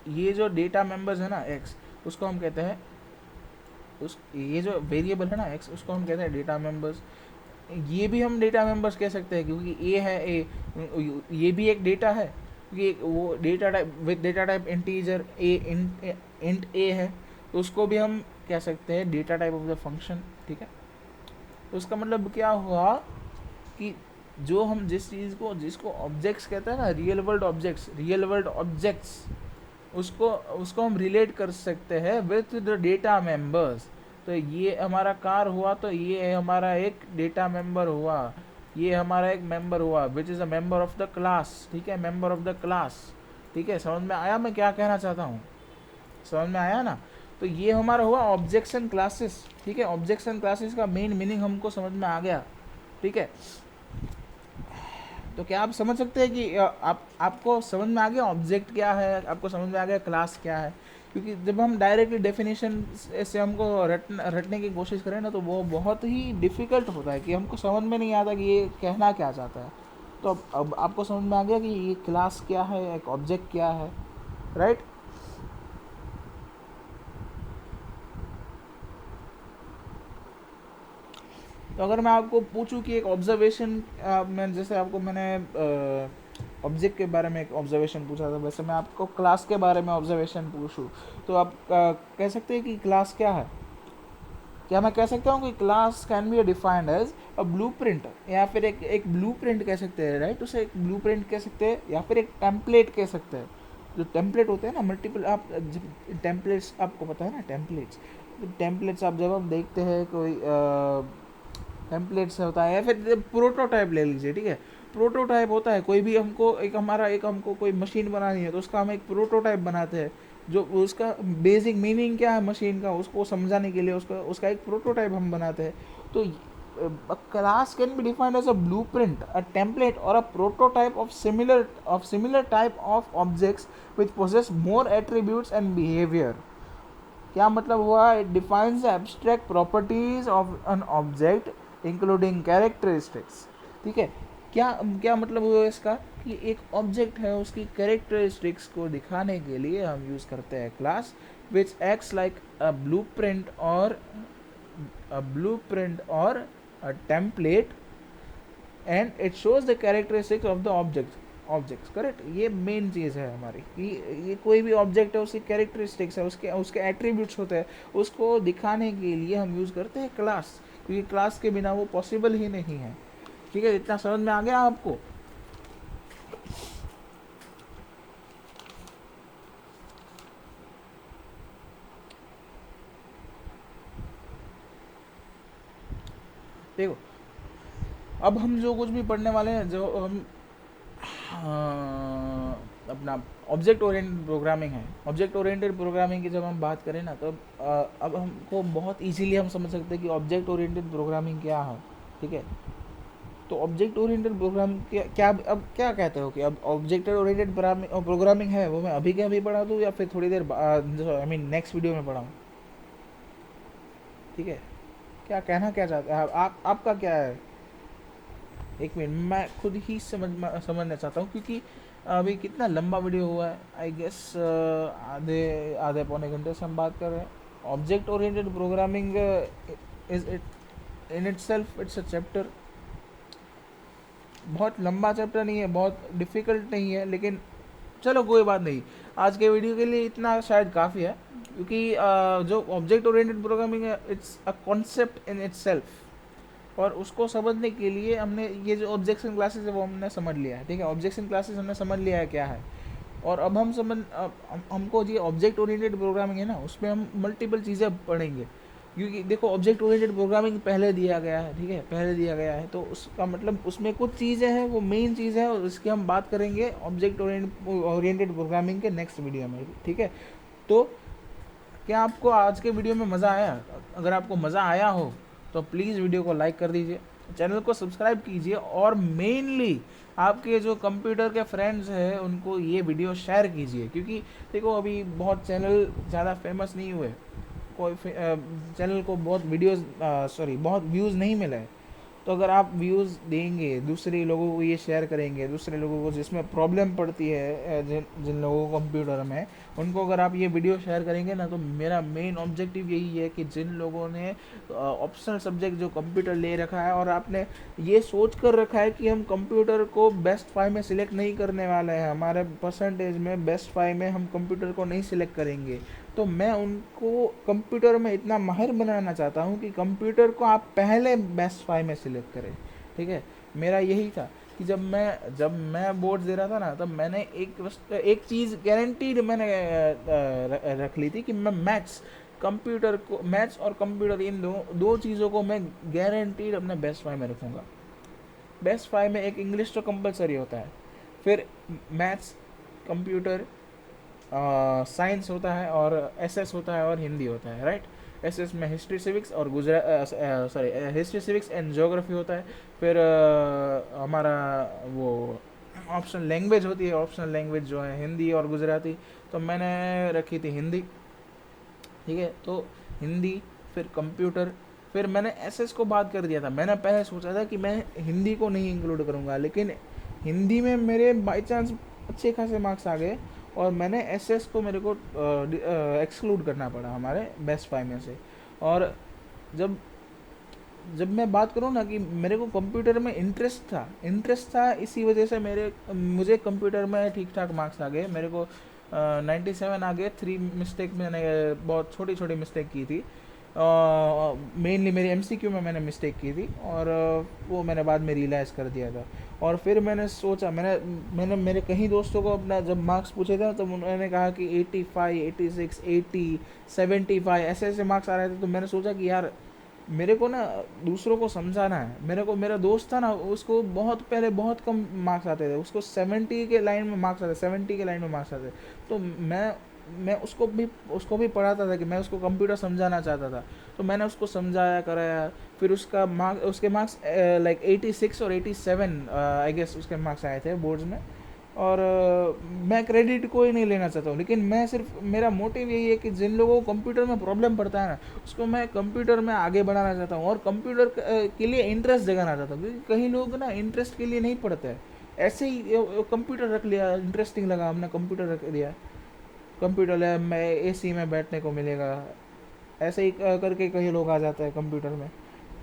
ये जो डेटा मेंबर्स है ना x, उसको हम कहते हैं ये जो वेरिएबल है ना x, उसको हम कहते हैं डेटा मेंबर्स। ये भी हम डेटा मेंबर्स कह सकते हैं क्योंकि a है, ये भी एक डेटा है, क्योंकि वो data type with data type integer int a है, तो उसको भी हम कह सकते हैं data type of the function, ठीक है। तो उसका मतलब क्या हुआ कि जो हम जिसको ऑब्जेक्ट्स कहते हैं ना, रियल वर्ल्ड ऑब्जेक्ट्स, उसको हम रिलेट कर सकते हैं विथ द डेटा मेंबर्स। तो ये हमारा कार हुआ, तो ये हमारा एक डेटा मेंबर हुआ, ये हमारा एक मेंबर हुआ which is a member of the class, ठीक है, मेंबर ऑफ द क्लास, ठीक है। समझ में आया मैं क्या कहना चाहता हूँ, समझ में आया ना। तो ये हमारा हुआ ऑब्जेक्ट्स एंड क्लासेस, ठीक है, ऑब्जेक्ट्स एंड क्लासेस का मेन मीनिंग हमको समझ में आ गया, ठीक है। तो क्या आप समझ सकते हैं कि आपको समझ में आ गया ऑब्जेक्ट क्या है, आपको समझ में आ गया क्लास क्या है। क्योंकि जब हम डायरेक्टली डेफिनेशन से हमको रटने की कोशिश करें ना तो वो बहुत ही डिफ़िकल्ट होता है कि हमको समझ में नहीं आता कि ये कहना क्या चाहता है। तो अब आपको समझ में आ गया कि ये क्लास क्या है, एक ऑब्जेक्ट क्या है, राइट। तो अगर मैं आपको पूछूं कि एक ऑब्जर्वेशन, मैं जैसे आपको मैंने ऑब्जेक्ट के बारे में एक ऑब्जर्वेशन पूछा था, वैसे मैं आपको क्लास के बारे में ऑब्जर्वेशन पूछूं तो आप कह सकते हैं कि क्लास क्या है। क्या मैं कह सकता हूँ कि class can be defined as a blueprint, या फिर एक ब्लूप्रिंट कह सकते हैं, राइट, उसे एक ब्लूप्रिंट कह सकते हैं, या फिर एक टेम्पलेट कह सकते हैं। जो टेम्पलेट होते हैं ना, मल्टीपल, आप टेम्पलेट्स आपको पता है ना, टेम्पलेट्स आप जब हम देखते हैं कोई टेम्पलेट्स होता है, या फिर प्रोटोटाइप ले लीजिए, ठीक है, प्रोटोटाइप होता है, कोई भी हमको हमको कोई मशीन बनानी है तो उसका हम एक प्रोटोटाइप बनाते हैं, जो उसका बेसिक मीनिंग क्या है मशीन का उसको समझाने के लिए उसका एक प्रोटोटाइप हम बनाते हैं। तो class can be defined as a blueprint, a template और a prototype of similar type of objects which possess more attributes and behaviour. क्या मतलब हुआ, it defines the abstract properties of an object including characteristics, ठीक है। क्या मतलब हुआ इसका कि एक ऑब्जेक्ट है उसकी कैरेक्टरिस्टिक्स को दिखाने के लिए हम यूज़ करते हैं class which acts like a blueprint और a template and it shows the characteristics of the object। Objects, correct. ये मेन चीज़ है हमारी कि ये कोई भी ऑब्जेक्ट है उसकी कैरेक्टरिस्टिक्स है, उसके उसके एट्रीब्यूट्स होते हैं, उसको दिखाने के लिए हम यूज़ करते हैं क्लास, क्योंकि क्लास के बिना वो पॉसिबल ही नहीं है। ठीक है, इतना समझ में आ गया आपको? देखो, अब हम जो कुछ भी पढ़ने वाले हैं, जो हम अपना ऑब्जेक्ट ओरिएंटेड प्रोग्रामिंग है, ऑब्जेक्ट ओरिएंटेड प्रोग्रामिंग की जब हम बात करें ना, तो अब हमको बहुत इजीली हम समझ सकते हैं कि ऑब्जेक्ट ओरिएंटेड प्रोग्रामिंग क्या है। ठीक है, तो ऑब्जेक्ट ओरिएंटेड प्रोग्राम क्या अब क्या कहते हो कि अब ऑब्जेक्ट ओरिएंटेड प्रोग्रामिंग है वो मैं अभी के अभी पढ़ा दूँ या फिर थोड़ी देर आई मीन नेक्स्ट वीडियो में पढ़ाऊँ? ठीक है, क्या कहना क्या चाहते हैं आप आपका क्या है? एक मिनट, मैं खुद ही समझना चाहता हूँ, क्योंकि अभी कितना लंबा वीडियो हुआ है, आई गेस आधे आधे पौने घंटे से हम बात कर रहे हैं। Object oriented programming is it in itself it's a chapter, बहुत लंबा चैप्टर नहीं है, बहुत डिफ़िकल्ट नहीं है, लेकिन चलो कोई बात नहीं, आज के वीडियो के लिए इतना शायद काफ़ी है, क्योंकि जो ऑब्जेक्ट ओरिएंटेड प्रोग्रामिंग है it's a concept in itself, और उसको समझने के लिए हमने ये जो ऑब्जेक्शन क्लासेस है वो हमने समझ लिया है। ठीक है, ऑब्जेक्शन क्लासेस हमने समझ लिया है क्या है, और अब हमको ये ऑब्जेक्ट ओरिएंटेड प्रोग्रामिंग है ना, उसमें हम मल्टीपल चीज़ें पढ़ेंगे, क्योंकि देखो ऑब्जेक्ट ओरिएंटेड प्रोग्रामिंग पहले दिया गया है। ठीक है, पहले दिया गया है, तो उसका मतलब उसमें कुछ चीज़ें हैं, वो मेन चीज़ है, और उसकी हम बात करेंगे ऑब्जेक्ट ओरिएंटेड प्रोग्रामिंग के नेक्स्ट वीडियो में। ठीक है, तो क्या आपको आज के वीडियो में मज़ा आया? अगर आपको मज़ा आया हो तो प्लीज़ वीडियो को लाइक कर दीजिए, चैनल को सब्सक्राइब कीजिए, और मेनली आपके जो कंप्यूटर के फ्रेंड्स हैं उनको ये वीडियो शेयर कीजिए, क्योंकि देखो अभी बहुत चैनल ज़्यादा फेमस नहीं हुए, कोई चैनल को बहुत वीडियोस बहुत व्यूज़ नहीं मिले हैं। तो अगर आप व्यूज़ देंगे, दूसरे लोगों को ये शेयर करेंगे, दूसरे लोगों को जिसमें प्रॉब्लम पड़ती है, जिन जिन लोगों को कंप्यूटर में, उनको अगर आप ये वीडियो शेयर करेंगे ना, तो मेरा मेन ऑब्जेक्टिव यही है कि जिन लोगों ने ऑप्शनल सब्जेक्ट जो कंप्यूटर ले रखा है, और आपने ये सोच कर रखा है कि हम कंप्यूटर को बेस्ट 5 में सिलेक्ट नहीं करने वाले हैं, हमारे परसेंटेज में बेस्ट 5 में हम कंप्यूटर को नहीं सिलेक्ट करेंगे, तो मैं उनको कंप्यूटर में इतना माहिर बनाना चाहता हूँ कि कंप्यूटर को आप पहले बेस्ट 5 में सिलेक्ट करें। ठीक है, मेरा यही था कि जब मैं बोर्ड दे रहा था ना, तब मैंने एक चीज़ गारंटीड मैंने रख ली थी कि मैं मैथ्स और कंप्यूटर, इन दो चीज़ों को मैं गारंटीड अपने बेस्ट 5 में रखूँगा। बेस्ट 5 में एक इंग्लिश तो कंपलसरी होता है, फिर मैथ्स, कंप्यूटर, साइंस होता है, और एसएस होता है, और हिंदी होता है, राइट। एसएस में हिस्ट्री सिविक्स और हिस्ट्री सिविक्स एंड ज्योग्राफी होता है। फिर हमारा वो ऑप्शनल लैंग्वेज होती है, ऑप्शनल लैंग्वेज जो है हिंदी और गुजराती, तो मैंने रखी थी हिंदी। ठीक है, तो हिंदी, फिर कंप्यूटर, फिर मैंने एसएस को बात कर दिया था। मैंने पहले सोचा था कि मैं हिंदी को नहीं इंक्लूड करूँगा, लेकिन हिंदी में मेरे बाई चांस अच्छे खासे मार्क्स आ गए, और मैंने एसएस को मेरे को एक्सक्लूड करना पड़ा हमारे बेस्ट 5 में से। और जब जब मैं बात करूँ ना कि मेरे को कंप्यूटर में इंटरेस्ट था, इसी वजह से मुझे कंप्यूटर में ठीक ठाक मार्क्स आ गए। मेरे को 97 आ गए। 3 मिस्टेक मैंने बहुत छोटी छोटी मिस्टेक की थी, मेनली मेरी एमसीक्यू में मैंने मिस्टेक की थी, और वो मैंने बाद में रियलाइज़ कर दिया था। और फिर मैंने सोचा, मैंने मेरे कई दोस्तों को अपना जब मार्क्स पूछे थे तो उन्होंने कहा कि 85, 86, 80, 75 ऐसे ऐसे मार्क्स आ रहे थे। तो मैंने सोचा कि यार मेरे को ना दूसरों को समझाना है। मेरा दोस्त था ना, उसको बहुत कम मार्क्स आते थे, उसको 70 के लाइन में मार्क्स आते, 70 के लाइन में मार्क्स आते। तो मैं उसको भी पढ़ाता था कि मैं उसको कंप्यूटर समझाना चाहता था। तो मैंने उसको समझाया कराया, फिर उसके मार्क्स लाइक 86 और 87 आई गेस उसके मार्क्स आए थे बोर्ड्स में। और मैं क्रेडिट कोई नहीं लेना चाहता हूँ, लेकिन मैं सिर्फ मेरा मोटिव यही है कि जिन लोगों को कंप्यूटर में प्रॉब्लम पड़ता है ना, उसको मैं कंप्यूटर में आगे बढ़ाना चाहता हूँ, और कंप्यूटर के लिए इंटरेस्ट जगाना चाहता हूँ। क्योंकि कई लोग ना इंटरेस्ट के लिए नहीं पढ़ते हैं, ऐसे ही कंप्यूटर रख लिया, इंटरेस्टिंग लगा, हमने कंप्यूटर रख दिया, कंप्यूटर लैब में एसी में बैठने को मिलेगा, ऐसे ही करके कई लोग आ जाते हैं कंप्यूटर में।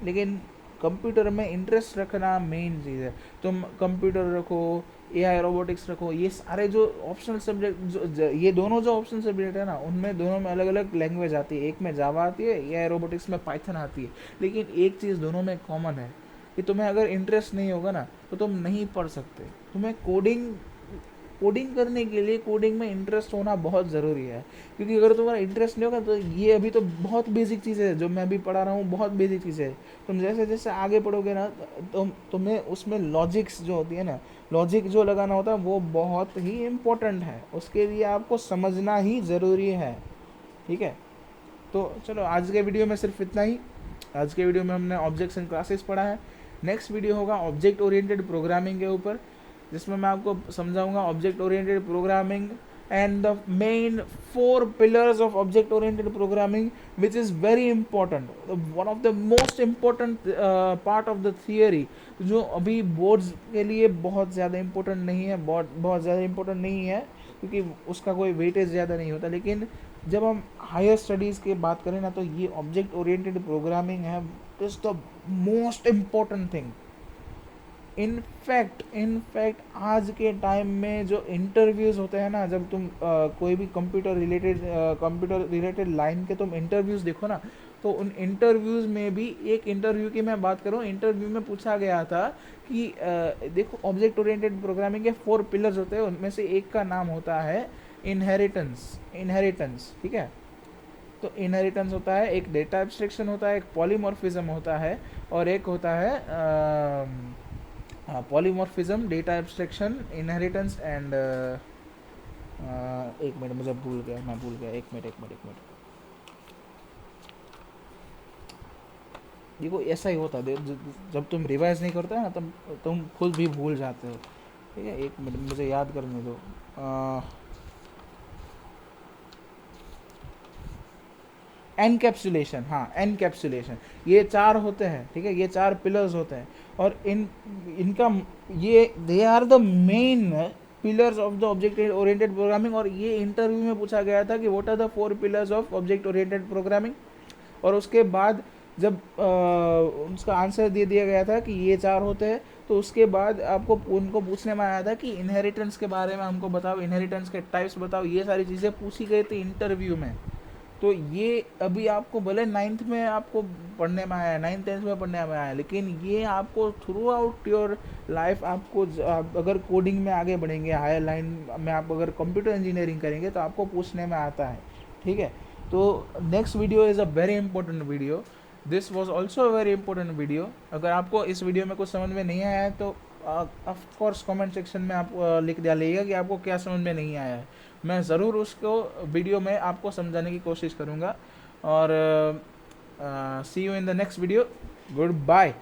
लेकिन कंप्यूटर में इंटरेस्ट रखना मेन चीज़ है। तुम कंप्यूटर रखो, AI रोबोटिक्स रखो, ये सारे जो ऑप्शनल सब्जेक्ट ये दोनों जो ऑप्शनल सब्जेक्ट है ना, उनमें दोनों में अलग अलग लैंग्वेज आती है, एक में जावा आती है, AI रोबोटिक्स में पाइथन आती है, लेकिन एक चीज़ दोनों में कॉमन है कि तुम्हें अगर इंटरेस्ट नहीं होगा ना तो तुम नहीं पढ़ सकते। तुम्हें कोडिंग करने के लिए कोडिंग में इंटरेस्ट होना बहुत ज़रूरी है, क्योंकि अगर तुम्हारा इंटरेस्ट नहीं होगा तो ये अभी तो बहुत बेसिक चीज़ है जो मैं अभी पढ़ा रहा हूँ, बहुत बेसिक चीज़ है। तुम जैसे जैसे आगे पढ़ोगे ना तुम्हें उसमें लॉजिक्स जो होती है ना, लॉजिक जो लगाना होता है वो बहुत ही इम्पोर्टेंट है, उसके लिए आपको समझना ही ज़रूरी है। ठीक है, तो चलो आज के वीडियो में सिर्फ इतना ही। आज के वीडियो में हमने ऑब्जेक्ट्स एंड क्लासेस पढ़ा है। नेक्स्ट वीडियो होगा ऑब्जेक्ट ओरिएंटेड प्रोग्रामिंग के ऊपर, जिसमें मैं आपको समझाऊंगा object oriented programming and the main 4 pillars of object oriented programming, which is very important, one of the most important part of the theory, जो अभी बोर्ड्स के लिए बहुत ज़्यादा इम्पोर्टेंट नहीं है, बहुत ज़्यादा इम्पोर्टेंट नहीं है क्योंकि उसका कोई वेटेज ज़्यादा नहीं होता, लेकिन जब हम हायर स्टडीज़ की बात करें ना तो ये ऑब्जेक्ट ओरिएंटेड प्रोग्रामिंग है, is the most important thing. In fact आज के टाइम में जो इंटरव्यूज़ होते हैं ना, जब तुम कोई भी कंप्यूटर रिलेटेड लाइन के तुम इंटरव्यूज़ देखो ना, तो उन इंटरव्यूज़ में भी, एक इंटरव्यू की मैं बात करूँ, इंटरव्यू में पूछा गया था कि देखो ऑब्जेक्ट ओरिएंटेड प्रोग्रामिंग के 4 पिलर्स होते हैं, उनमें से एक का नाम होता है इनहेरिटेंस। ठीक है, तो इनहेरिटेंस होता है, एक डेटा एब्स्ट्रैक्शन होता है, एक पॉलीमॉर्फिज्म होता है, और एक होता है polymorphism, data abstraction, inheritance and एक मिनट, मुझे भूल गया, एक मिनट। देखो ऐसा ही होता है, जब तुम रिवाइज नहीं करते ना तब तुम खुद भी भूल जाते हो। ठीक है, एक मिनट मुझे याद करने दो। एनकैप्सुलेशन, हाँ एनकैप्सुलेशन, ये 4 होते हैं। ठीक है, ये 4 पिलर्स होते हैं, और इनका ये they are the main pillars of the object oriented programming. और ये इंटरव्यू में पूछा गया था कि what are the 4 pillars of object oriented programming, और उसके बाद जब उसका आंसर दे दिया गया था कि ये 4 होते हैं, तो उसके बाद आपको उनको पूछने में आया था कि इनहेरिटेंस के बारे में हमको बताओ, इनहेरिटेंस के टाइप्स बताओ, ये सारी चीज़ें पूछी गई थी इंटरव्यू में। तो ये अभी आपको भले 9th में आपको पढ़ने में आया है, 9th 10th में पढ़ने में आया है, लेकिन ये आपको थ्रू आउट योर लाइफ, आपको आप अगर कोडिंग में आगे बढ़ेंगे, हायर लाइन में आप अगर कंप्यूटर इंजीनियरिंग करेंगे तो आपको पूछने में आता है। ठीक है, तो next video is a very important video, this was also very important video. अगर आपको इस वीडियो में कुछ समझ में नहीं आया है तो ऑफ कोर्स कमेंट सेक्शन में आप लिख डालिएगा कि आपको क्या समझ में नहीं आया है, मैं ज़रूर उसको वीडियो में आपको समझाने की कोशिश करूँगा। और see you in the next video, good bye.